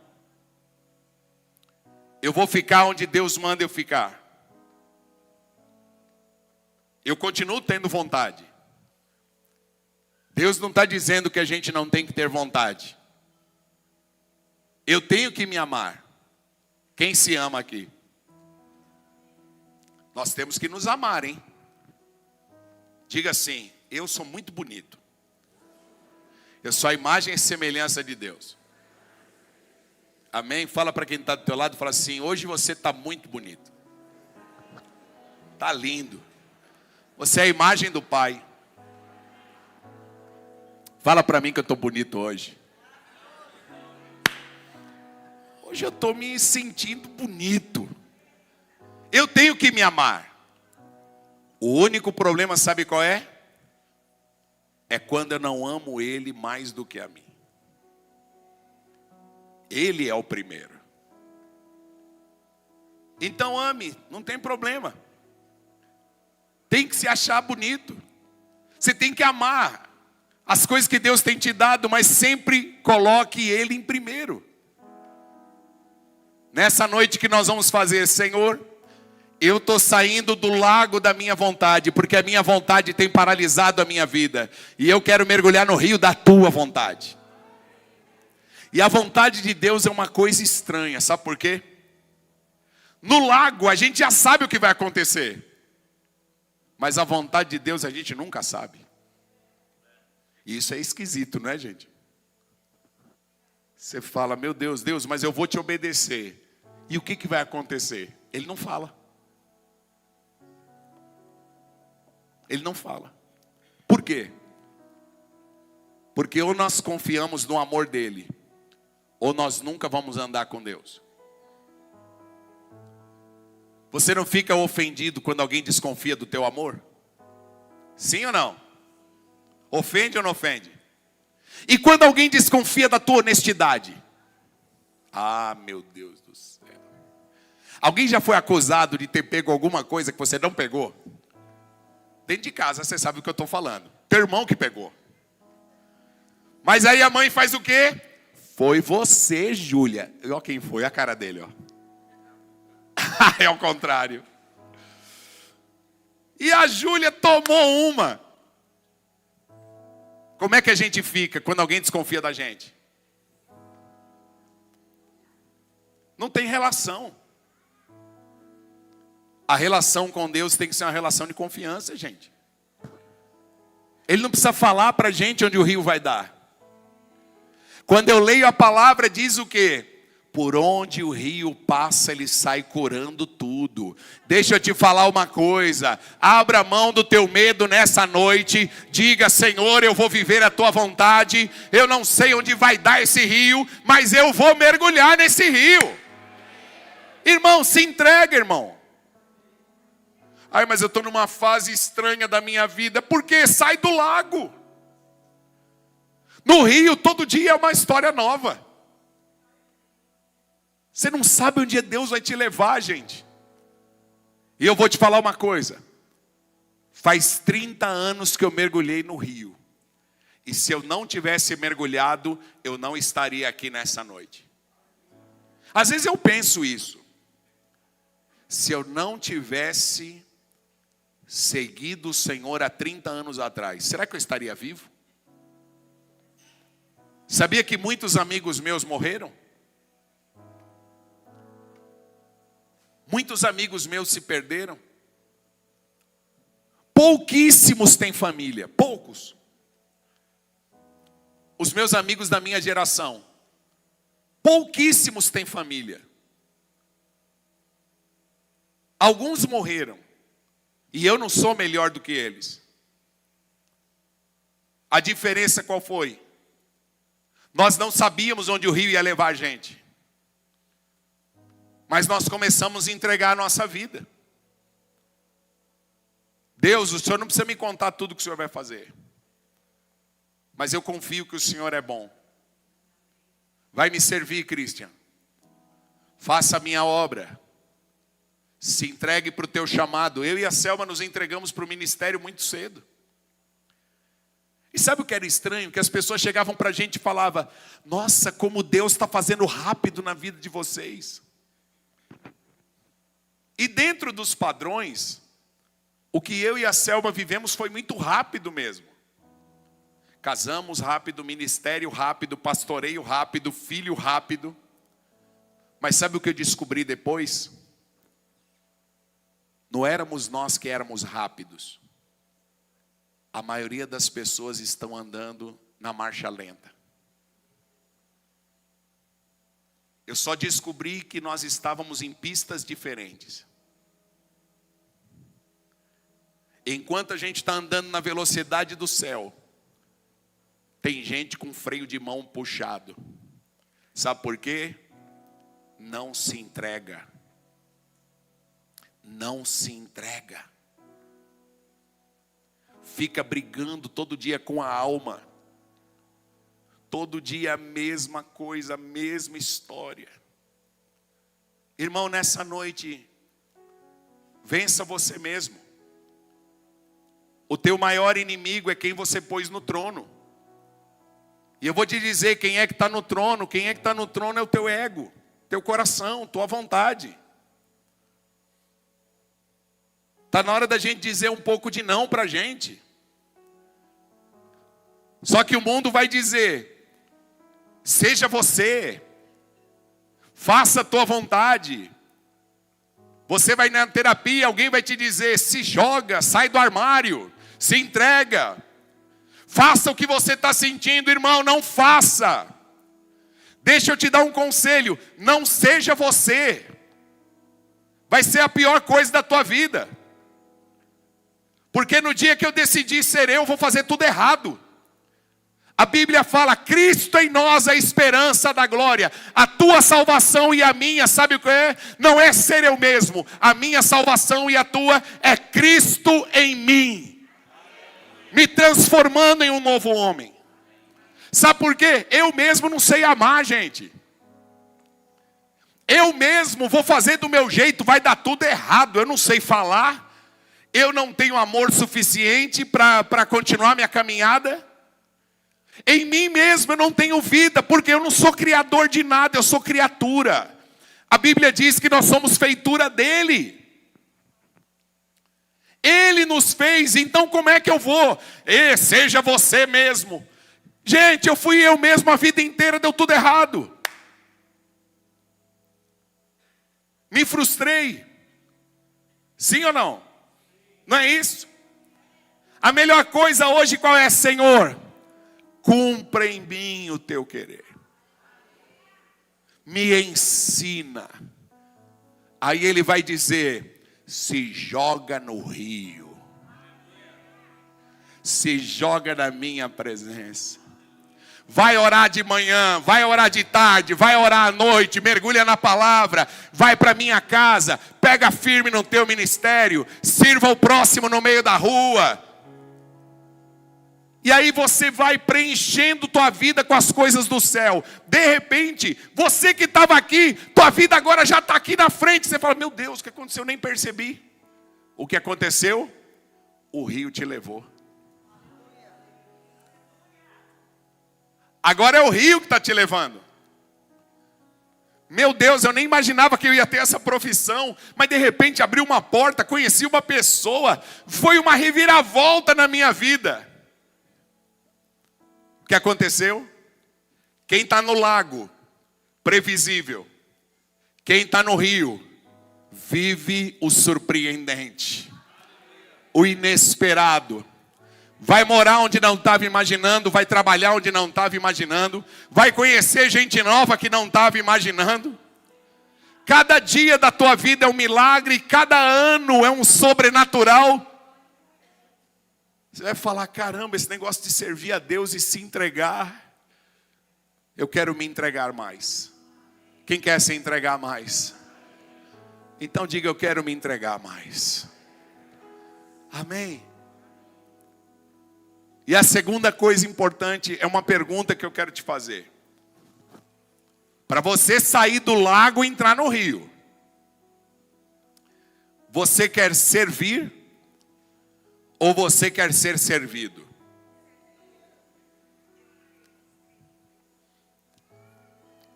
Eu vou ficar onde Deus manda eu ficar. Eu continuo tendo vontade. Deus não está dizendo que a gente não tem que ter vontade. Eu tenho que me amar. Quem se ama aqui? Nós temos que nos amar, hein? Diga assim, eu sou muito bonito. Eu sou a imagem e semelhança de Deus. Amém? Fala para quem está do teu lado, fala assim, hoje você está muito bonito. Está lindo. Você é a imagem do Pai. Fala para mim que eu estou bonito hoje. Hoje eu estou me sentindo bonito. Eu tenho que me amar. O único problema, sabe qual é? É quando eu não amo Ele mais do que a mim. Ele é o primeiro. Então ame, não tem problema. Tem que se achar bonito. Você tem que amar as coisas que Deus tem te dado, mas sempre coloque Ele em primeiro. Nessa noite que nós vamos fazer, Senhor, eu estou saindo do lago da minha vontade, porque a minha vontade tem paralisado a minha vida. E eu quero mergulhar no rio da tua vontade. E a vontade de Deus é uma coisa estranha, sabe por quê? No lago a gente já sabe o que vai acontecer. Mas a vontade de Deus a gente nunca sabe. E isso é esquisito, não é, gente? Você fala, meu Deus, Deus, mas eu vou te obedecer. E o que vai acontecer? Ele não fala. Ele não fala. Por quê? Porque ou nós confiamos no amor dele, ou nós nunca vamos andar com Deus. Você não fica ofendido quando alguém desconfia do teu amor? Sim ou não? Ofende ou não ofende? E quando alguém desconfia da tua honestidade? Ah, meu Deus do céu. Alguém já foi acusado de ter pego alguma coisa que você não pegou? Dentro de casa, você sabe o que eu estou falando. Teu irmão que pegou. Mas aí a mãe faz o quê? Foi você, Júlia. Olha quem foi, a cara dele, ó. É ao contrário. E a Júlia tomou uma. Como é que a gente fica quando alguém desconfia da gente? Não tem relação. A relação com Deus tem que ser uma relação de confiança, gente. Ele não precisa falar para a gente onde o rio vai dar. Quando eu leio a palavra, diz o quê? Por onde o rio passa, ele sai curando tudo. Deixa eu te falar uma coisa. Abra mão do teu medo nessa noite. Diga, Senhor, eu vou viver a tua vontade. Eu não sei onde vai dar esse rio, mas eu vou mergulhar nesse rio. Irmão, se entrega, irmão. Ai, mas eu estou numa fase estranha da minha vida. Por quê? Sai do lago. No rio, todo dia é uma história nova. Você não sabe onde Deus vai te levar, gente. E eu vou te falar uma coisa. Faz 30 anos que eu mergulhei no rio. E se eu não tivesse mergulhado, eu não estaria aqui nessa noite. Às vezes eu penso isso. Se eu não tivesse seguido o Senhor há 30 anos atrás, será que eu estaria vivo? Sabia que muitos amigos meus morreram? Muitos amigos meus se perderam. Pouquíssimos têm família, poucos. Os meus amigos da minha geração, pouquíssimos têm família. Alguns morreram, e eu não sou melhor do que eles. A diferença qual foi? Nós não sabíamos onde o rio ia levar a gente. Mas nós começamos a entregar a nossa vida. Deus, o Senhor não precisa me contar tudo que o Senhor vai fazer. Mas eu confio que o Senhor é bom. Vai me servir, Christian. Faça a minha obra. Se entregue para o teu chamado. Eu e a Selma nos entregamos para o ministério muito cedo. E sabe o que era estranho? Que as pessoas chegavam para a gente e falavam: nossa, como Deus está fazendo rápido na vida de vocês. E dentro dos padrões, o que eu e a Selma vivemos foi muito rápido mesmo. Casamos rápido, ministério rápido, pastoreio rápido, filho rápido. Mas sabe o que eu descobri depois? Não éramos nós que éramos rápidos. A maioria das pessoas estão andando na marcha lenta. Eu só descobri que nós estávamos em pistas diferentes. Enquanto a gente está andando na velocidade do céu, tem gente com freio de mão puxado. Sabe por quê? Não se entrega. Não se entrega. Fica brigando todo dia com a alma. Todo dia a mesma coisa, a mesma história. Irmão, nessa noite, vença você mesmo. O teu maior inimigo é quem você pôs no trono. E eu vou te dizer quem é que está no trono. Quem é que está no trono é o teu ego, teu coração, tua vontade. Está na hora da gente dizer um pouco de não para a gente. Só que o mundo vai dizer: seja você, faça a tua vontade. Você vai na terapia, alguém vai te dizer: se joga, sai do armário, se entrega. Faça o que você está sentindo, irmão, não faça. Deixa eu te dar um conselho, não seja você. Vai ser a pior coisa da tua vida. Porque no dia que eu decidi ser eu, vou fazer tudo errado. A Bíblia fala, Cristo em nós a esperança da glória. A tua salvação e a minha, sabe o que é? Não é ser eu mesmo. A minha salvação e a tua é Cristo em mim. Me transformando em um novo homem. Sabe por quê? Eu mesmo não sei amar, gente. Eu mesmo vou fazer do meu jeito, vai dar tudo errado. Eu não sei falar. Eu não tenho amor suficiente para continuar minha caminhada. Em mim mesmo eu não tenho vida, porque eu não sou criador de nada, eu sou criatura. A Bíblia diz que nós somos feitura dele. Ele nos fez, então como é que eu vou? Seja você mesmo. Gente, eu fui eu mesmo a vida inteira, deu tudo errado. Me frustrei. Sim ou não? Não é isso? A melhor coisa hoje qual é, Senhor? Cumpra em mim o teu querer. Me ensina. Aí ele vai dizer, se joga no rio. Se joga na minha presença. Vai orar de manhã, vai orar de tarde, vai orar à noite, mergulha na palavra, vai para minha casa, pega firme no teu ministério, sirva o próximo no meio da rua. E aí você vai preenchendo tua vida com as coisas do céu. De repente, você que estava aqui, tua vida agora já está aqui na frente. Você fala, meu Deus, o que aconteceu? Eu nem percebi. O que aconteceu? O rio te levou. Agora é o rio que está te levando. Meu Deus, eu nem imaginava que eu ia ter essa profissão. Mas de repente abriu uma porta, conheci uma pessoa. Foi uma reviravolta na minha vida. O que aconteceu? Quem está no lago, previsível. Quem está no rio, vive o surpreendente. O inesperado. Vai morar onde não estava imaginando, vai trabalhar onde não estava imaginando, vai conhecer gente nova que não estava imaginando. Cada dia da tua vida é um milagre, cada ano é um sobrenatural. Você vai falar, caramba, esse negócio de servir a Deus e se entregar. Eu quero me entregar mais. Quem quer se entregar mais? Então diga, eu quero me entregar mais. Amém. E a segunda coisa importante é uma pergunta que eu quero te fazer. Para você sair do lago e entrar no rio, você quer servir ou você quer ser servido?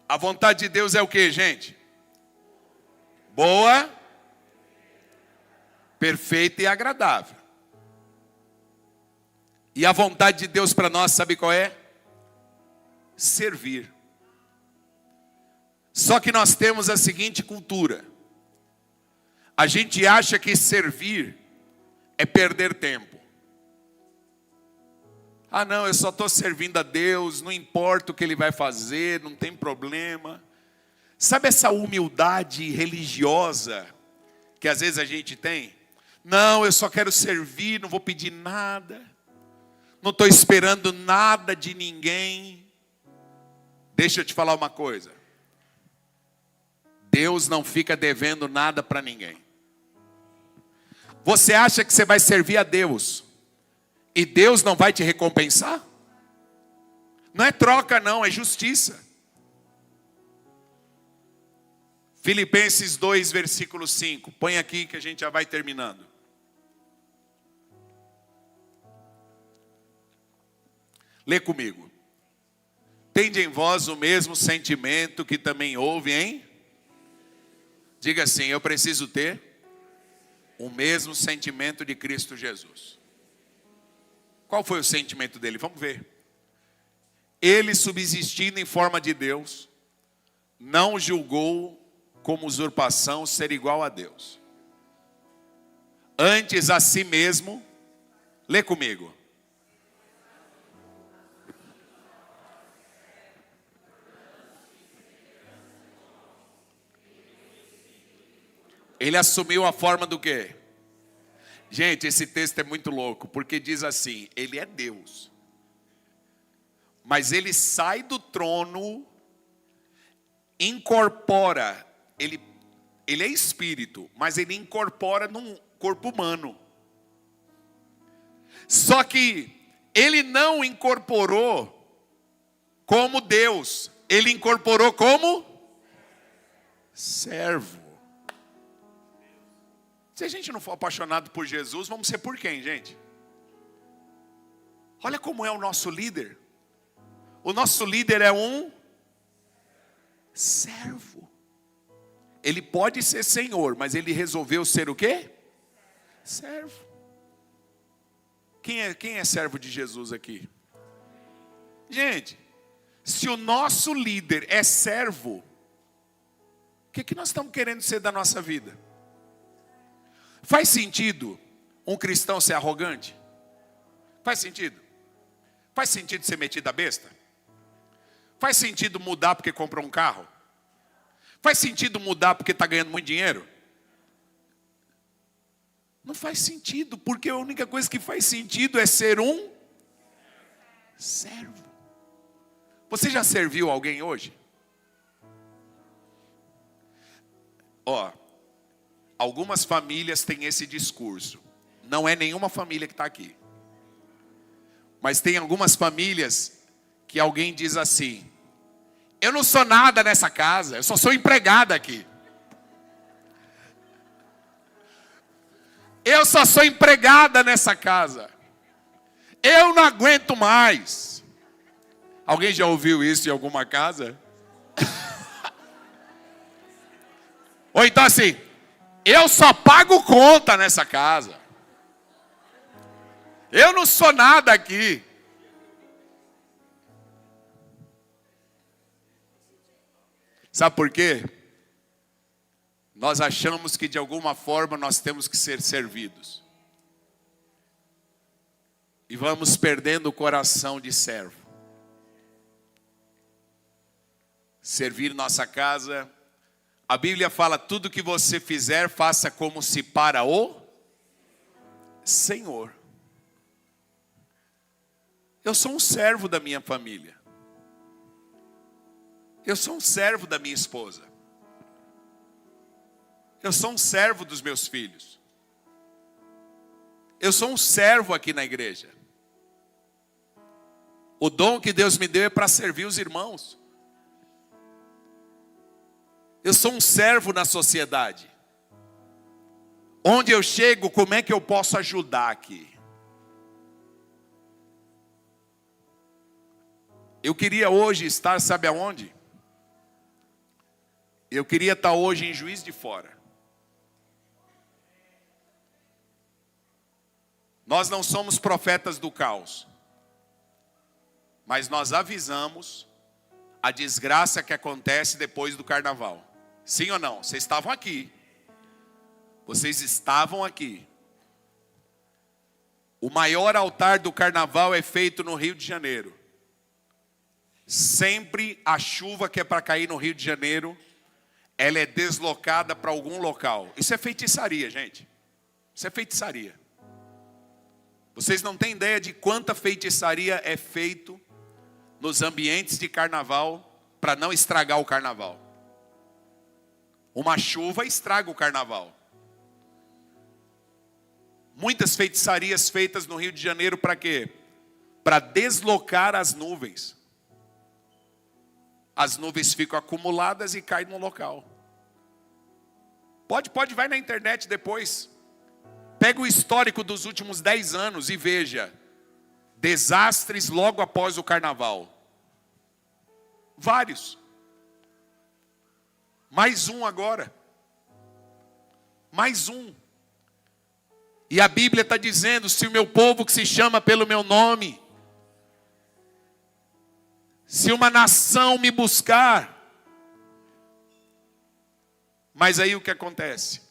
A vontade de Deus é o que, gente? Boa, perfeita e agradável. E a vontade de Deus para nós, sabe qual é? Servir. Só que nós temos a seguinte cultura. A gente acha que servir é perder tempo. Ah não, eu só estou servindo a Deus, não importa o que Ele vai fazer, não tem problema. Sabe essa humildade religiosa que às vezes a gente tem? Não, eu só quero servir, não vou pedir nada. Não estou esperando nada de ninguém. Deixa eu te falar uma coisa. Deus não fica devendo nada para ninguém. Você acha que você vai servir a Deus e Deus não vai te recompensar? Não é troca não, é justiça. Filipenses 2, versículo 5. Põe aqui que a gente já vai terminando. Lê comigo. Tende em vós o mesmo sentimento que também houve em... Diga assim, eu preciso ter o mesmo sentimento de Cristo Jesus. Qual foi o sentimento dele? Vamos ver. Ele, subsistindo em forma de Deus, não julgou como usurpação ser igual a Deus. Antes a si mesmo, lê comigo, Ele assumiu a forma do quê? Gente, esse texto é muito louco, porque diz assim, ele é Deus. Mas ele sai do trono, incorpora, ele é espírito, mas ele incorpora num corpo humano. Só que ele não incorporou como Deus, ele incorporou como servo. Se a gente não for apaixonado por Jesus, vamos ser por quem, gente? Olha como é o nosso líder. O nosso líder é um servo. Ele pode ser senhor, mas ele resolveu ser o quê? Servo. Quem é servo de Jesus aqui? Gente, se o nosso líder é servo, o que nós estamos querendo ser da nossa vida? Faz sentido um cristão ser arrogante? Faz sentido? Faz sentido ser metido a besta? Faz sentido mudar porque comprou um carro? Faz sentido mudar porque está ganhando muito dinheiro? Não faz sentido, porque a única coisa que faz sentido é ser um servo. Você já serviu alguém hoje? Ó, algumas famílias têm esse discurso. Não é nenhuma família que está aqui. Mas tem algumas famílias que alguém diz assim: eu não sou nada nessa casa, eu só sou empregada aqui. Eu só sou empregada nessa casa. Eu não aguento mais. Alguém já ouviu isso em alguma casa? Ou então assim, eu só pago conta nessa casa. Eu não sou nada aqui. Sabe por quê? Nós achamos que de alguma forma nós temos que ser servidos. E vamos perdendo o coração de servo. Servir nossa casa. A Bíblia fala, tudo que você fizer, faça como se para o Senhor. Eu sou um servo da minha família. Eu sou um servo da minha esposa. Eu sou um servo dos meus filhos. Eu sou um servo aqui na igreja. O dom que Deus me deu é para servir os irmãos. Eu sou um servo na sociedade. Onde eu chego, como é que eu posso ajudar aqui? Eu queria hoje estar, sabe aonde? Eu queria estar hoje em Juiz de Fora. Nós não somos profetas do caos, mas nós avisamos a desgraça que acontece depois do carnaval. Sim ou não? Vocês estavam aqui. Vocês estavam aqui. O maior altar do carnaval é feito no Rio de Janeiro. Sempre a chuva que é para cair no Rio de Janeiro, ela é deslocada para algum local. Isso é feitiçaria, gente. Isso é feitiçaria. Vocês não têm ideia de quanta feitiçaria é feito nos ambientes de carnaval para não estragar o carnaval. Uma chuva estraga o carnaval. Muitas feitiçarias feitas no Rio de Janeiro para quê? Para deslocar as nuvens. As nuvens ficam acumuladas e caem no local. Pode, vai na internet depois. Pega o histórico dos últimos 10 anos e veja. Desastres logo após o carnaval. Vários. Mais um agora. Mais um. E a Bíblia está dizendo, se o meu povo que se chama pelo meu nome, se uma nação me buscar. Mas aí o que acontece?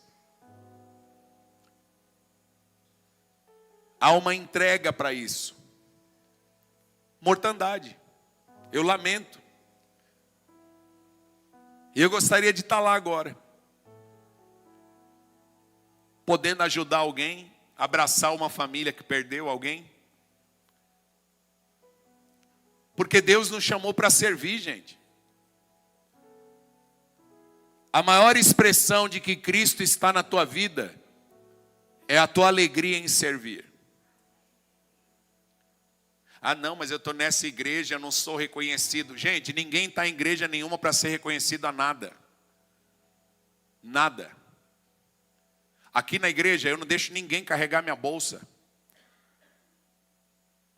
Há uma entrega para isso. Mortandade. Eu lamento. E eu gostaria de estar lá agora. podendo ajudar alguém, abraçar uma família que perdeu alguém. Porque Deus nos chamou para servir, gente. A maior expressão de que Cristo está na tua vida é a tua alegria em servir. Ah não, mas eu estou nessa igreja, eu não sou reconhecido. Gente, ninguém está em igreja nenhuma para ser reconhecido a nada. Nada. Aqui na igreja eu não deixo ninguém carregar minha bolsa.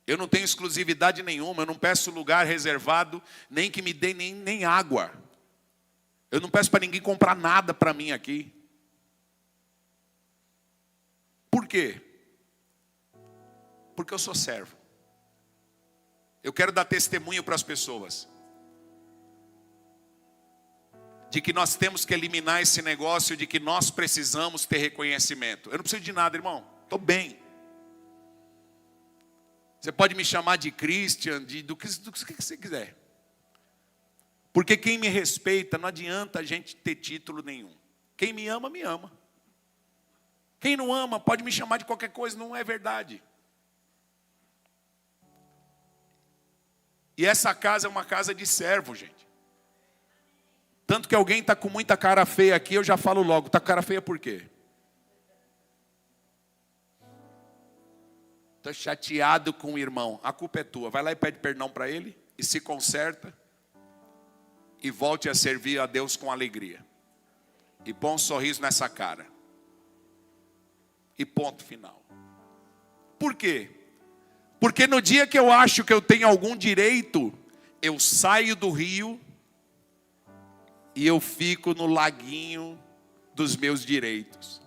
Eu não tenho exclusividade nenhuma, eu não peço lugar reservado, nem que me dê nem água. Eu não peço para ninguém comprar nada para mim aqui. Por quê? Porque eu sou servo. Eu quero dar testemunho para as pessoas de que nós temos que eliminar esse negócio de que nós precisamos ter reconhecimento. Eu não preciso de nada, irmão. Estou bem. Você pode me chamar de Christian, do que você quiser. Porque quem me respeita, não adianta a gente ter título nenhum. Quem me ama, me ama. Quem não ama, pode me chamar de qualquer coisa, não é verdade. E essa casa é uma casa de servo, gente. Tanto que alguém está com muita cara feia aqui, eu já falo logo, está com cara feia por quê? Estou chateado com o irmão, a culpa é tua. Vai lá e pede perdão para ele, e se conserta, e volte a servir a Deus com alegria. E põe um sorriso nessa cara. E ponto final. Por quê? Porque no dia que eu acho que eu tenho algum direito, eu saio do rio e eu fico no laguinho dos meus direitos.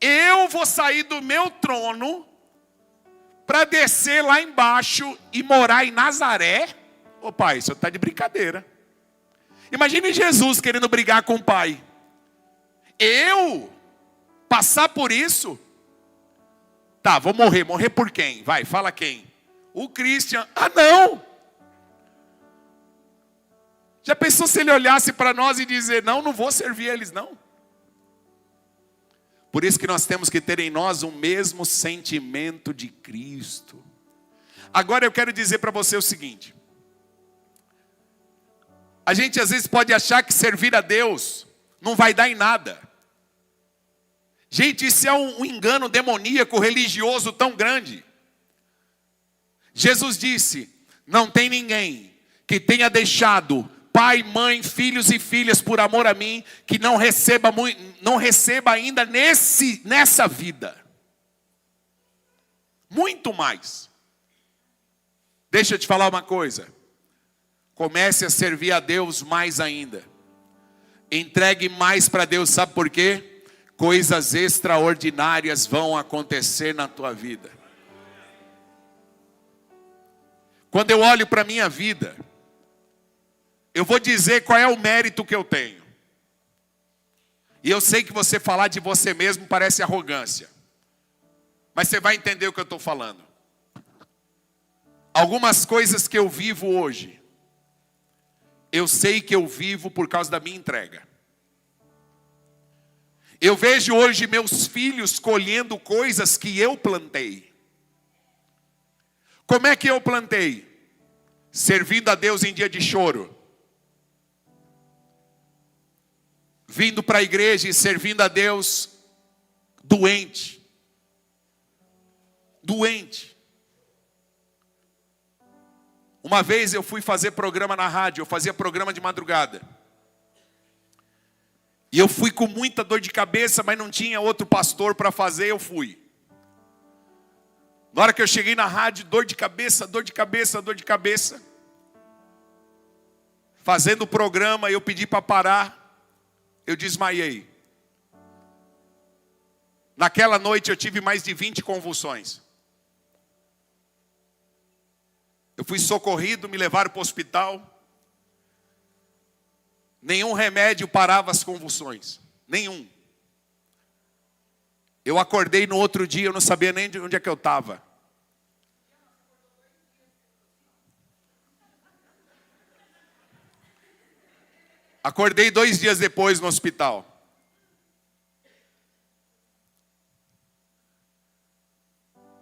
Eu vou sair do meu trono para descer lá embaixo e morar em Nazaré? Ô pai, isso está de brincadeira. Imagine Jesus querendo brigar com o pai. Eu passar por isso? Tá, vou morrer. Morrer por quem? Vai, fala quem? O Christian. Ah, não! Já pensou se ele olhasse para nós e dizer, não vou servir eles, não? Por isso que nós temos que ter em nós o mesmo sentimento de Cristo. Agora eu quero dizer para você o seguinte. A gente às vezes pode achar que servir a Deus não vai dar em nada. Gente, isso é um engano demoníaco religioso tão grande. Jesus disse, não tem ninguém que tenha deixado pai, mãe, filhos e filhas por amor a mim, que não receba ainda nessa vida. Muito mais. Deixa eu te falar uma coisa. Comece a servir a Deus mais ainda. Entregue mais para Deus, sabe por quê? Coisas extraordinárias vão acontecer na tua vida. Quando eu olho para a minha vida, eu vou dizer qual é o mérito que eu tenho. E eu sei que você falar de você mesmo parece arrogância. Mas você vai entender o que eu estou falando. Algumas coisas que eu vivo hoje, eu sei que eu vivo por causa da minha entrega. Eu vejo hoje meus filhos colhendo coisas que eu plantei. Como é que eu plantei? Servindo a Deus em dia de choro. Vindo para a igreja e servindo a Deus doente. Doente. Uma vez eu fui fazer programa na rádio, eu fazia programa de madrugada. E eu fui com muita dor de cabeça, mas não tinha outro pastor para fazer, eu fui. Na hora que eu cheguei na rádio, dor de cabeça, dor de cabeça, dor de cabeça. Fazendo o programa, eu pedi para parar, eu desmaiei. Naquela noite eu tive mais de 20 convulsões. Eu fui socorrido, me levaram para o hospital. Nenhum remédio parava as convulsões. Nenhum. Eu acordei no outro dia, eu não sabia nem de onde é que eu estava. Acordei 2 dias depois no hospital.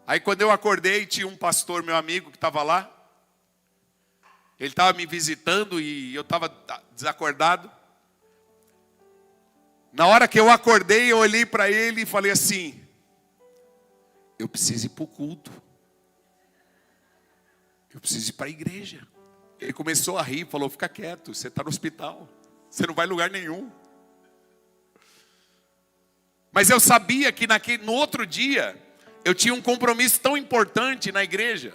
Aí quando eu acordei, tinha um pastor, meu amigo, que estava lá. Ele estava me visitando e eu estava desacordado. Na hora que eu acordei, eu olhei para ele e falei assim: eu preciso ir para o culto. Eu preciso ir para a igreja. Ele começou a rir, falou: fica quieto, você está no hospital. Você não vai em lugar nenhum. Mas eu sabia que no outro dia, eu tinha um compromisso tão importante na igreja.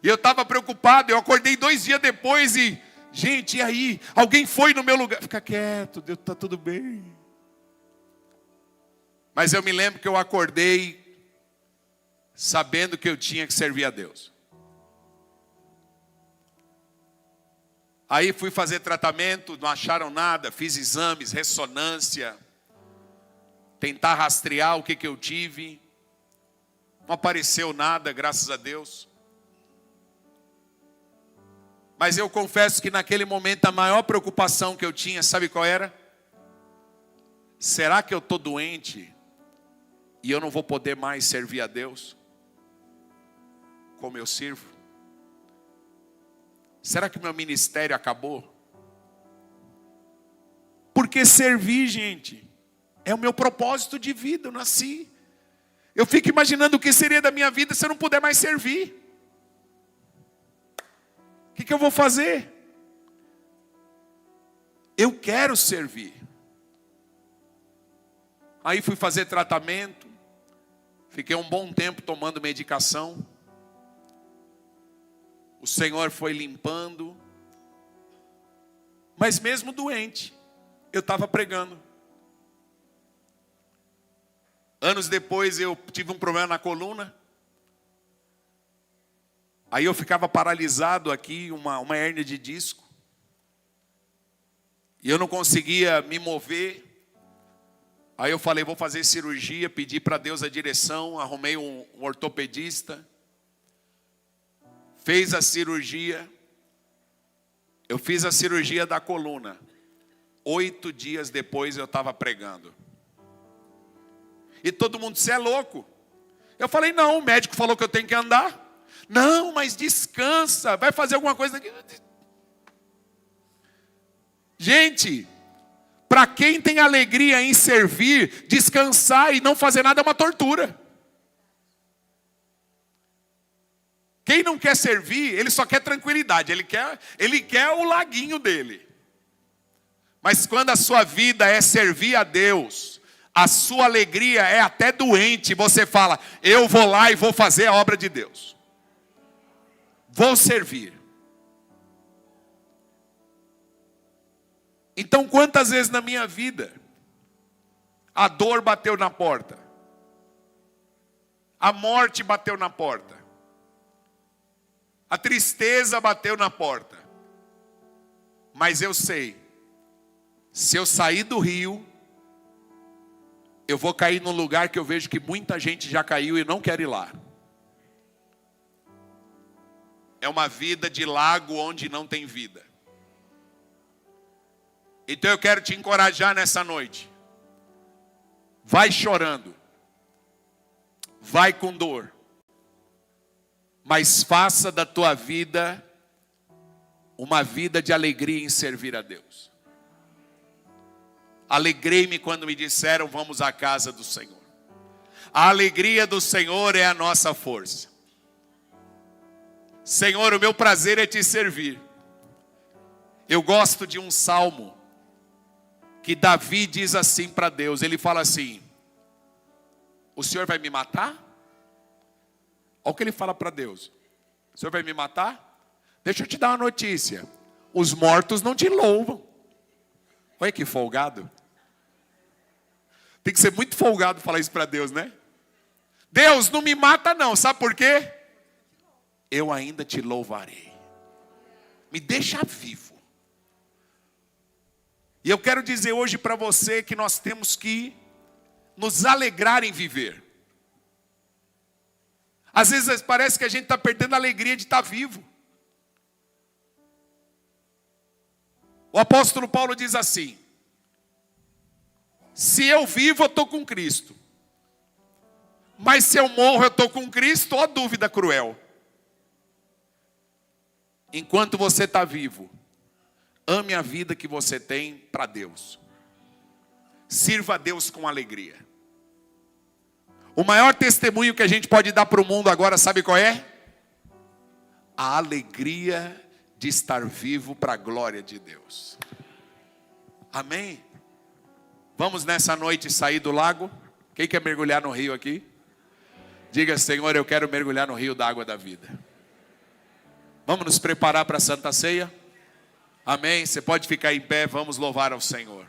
E eu estava preocupado, eu acordei 2 dias depois e... Gente, e aí? Alguém foi no meu lugar? Fica quieto, Deus, está tudo bem. Mas eu me lembro que eu acordei sabendo que eu tinha que servir a Deus. Aí fui fazer tratamento, não acharam nada, fiz exames, ressonância, tentar rastrear o que eu tive. Não apareceu nada, graças a Deus. Mas eu confesso que naquele momento a maior preocupação que eu tinha, sabe qual era? Será que eu estou doente e eu não vou poder mais servir a Deus como eu sirvo? Será que meu ministério acabou? Porque servir, gente, é o meu propósito de vida, eu nasci. Eu fico imaginando o que seria da minha vida se eu não puder mais servir. O que eu vou fazer? Eu quero servir. Aí fui fazer tratamento. Fiquei um bom tempo tomando medicação. O Senhor foi limpando. Mas mesmo doente, eu estava pregando. Anos depois eu tive um problema na coluna. Aí eu ficava paralisado aqui, uma hérnia de disco. E eu não conseguia me mover. Aí eu falei, vou fazer cirurgia, pedi para Deus a direção, arrumei um ortopedista. Fez a cirurgia. Eu fiz a cirurgia da coluna. 8 dias depois eu estava pregando. E todo mundo, você é louco. Eu falei, não, o médico falou que eu tenho que andar. Não, mas descansa, vai fazer alguma coisa aqui. Gente, para quem tem alegria em servir, descansar e não fazer nada é uma tortura. Quem não quer servir, ele só quer tranquilidade, ele quer o laguinho dele. Mas quando a sua vida é servir a Deus, a sua alegria é até doente, você fala, eu vou lá e vou fazer a obra de Deus. Vou servir. Então, quantas vezes na minha vida a dor bateu na porta, a morte bateu na porta, a tristeza bateu na porta, mas eu sei, se eu sair do rio, eu vou cair num lugar que eu vejo que muita gente já caiu e não quer ir lá. É uma vida de lago onde não tem vida. Então eu quero te encorajar nessa noite. Vai chorando. Vai com dor. Mas faça da tua vida uma vida de alegria em servir a Deus. Alegrei-me quando me disseram, vamos à casa do Senhor. A alegria do Senhor é a nossa força. Senhor, o meu prazer é te servir. Eu gosto de um salmo que Davi diz assim para Deus. Ele fala assim, o Senhor vai me matar? Olha o que ele fala para Deus. O Senhor vai me matar? Deixa eu te dar uma notícia. Os mortos não te louvam. Olha que folgado. Tem que ser muito folgado falar isso para Deus, né? Deus, não me mata não. Sabe por quê? Eu ainda te louvarei. Me deixa vivo. E eu quero dizer hoje para você que nós temos que nos alegrar em viver. Às vezes parece que a gente está perdendo a alegria de estar vivo. O apóstolo Paulo diz assim, se eu vivo, eu estou com Cristo. Mas se eu morro, eu estou com Cristo, ó dúvida cruel. Enquanto você está vivo, ame a vida que você tem para Deus. Sirva a Deus com alegria. O maior testemunho que a gente pode dar para o mundo agora, sabe qual é? A alegria de estar vivo para a glória de Deus. Amém? Vamos nessa noite sair do lago? Quem quer mergulhar no rio aqui? Diga: Senhor, eu quero mergulhar no rio da água da vida. Vamos nos preparar para a Santa Ceia? Amém? Você pode ficar em pé, vamos louvar ao Senhor.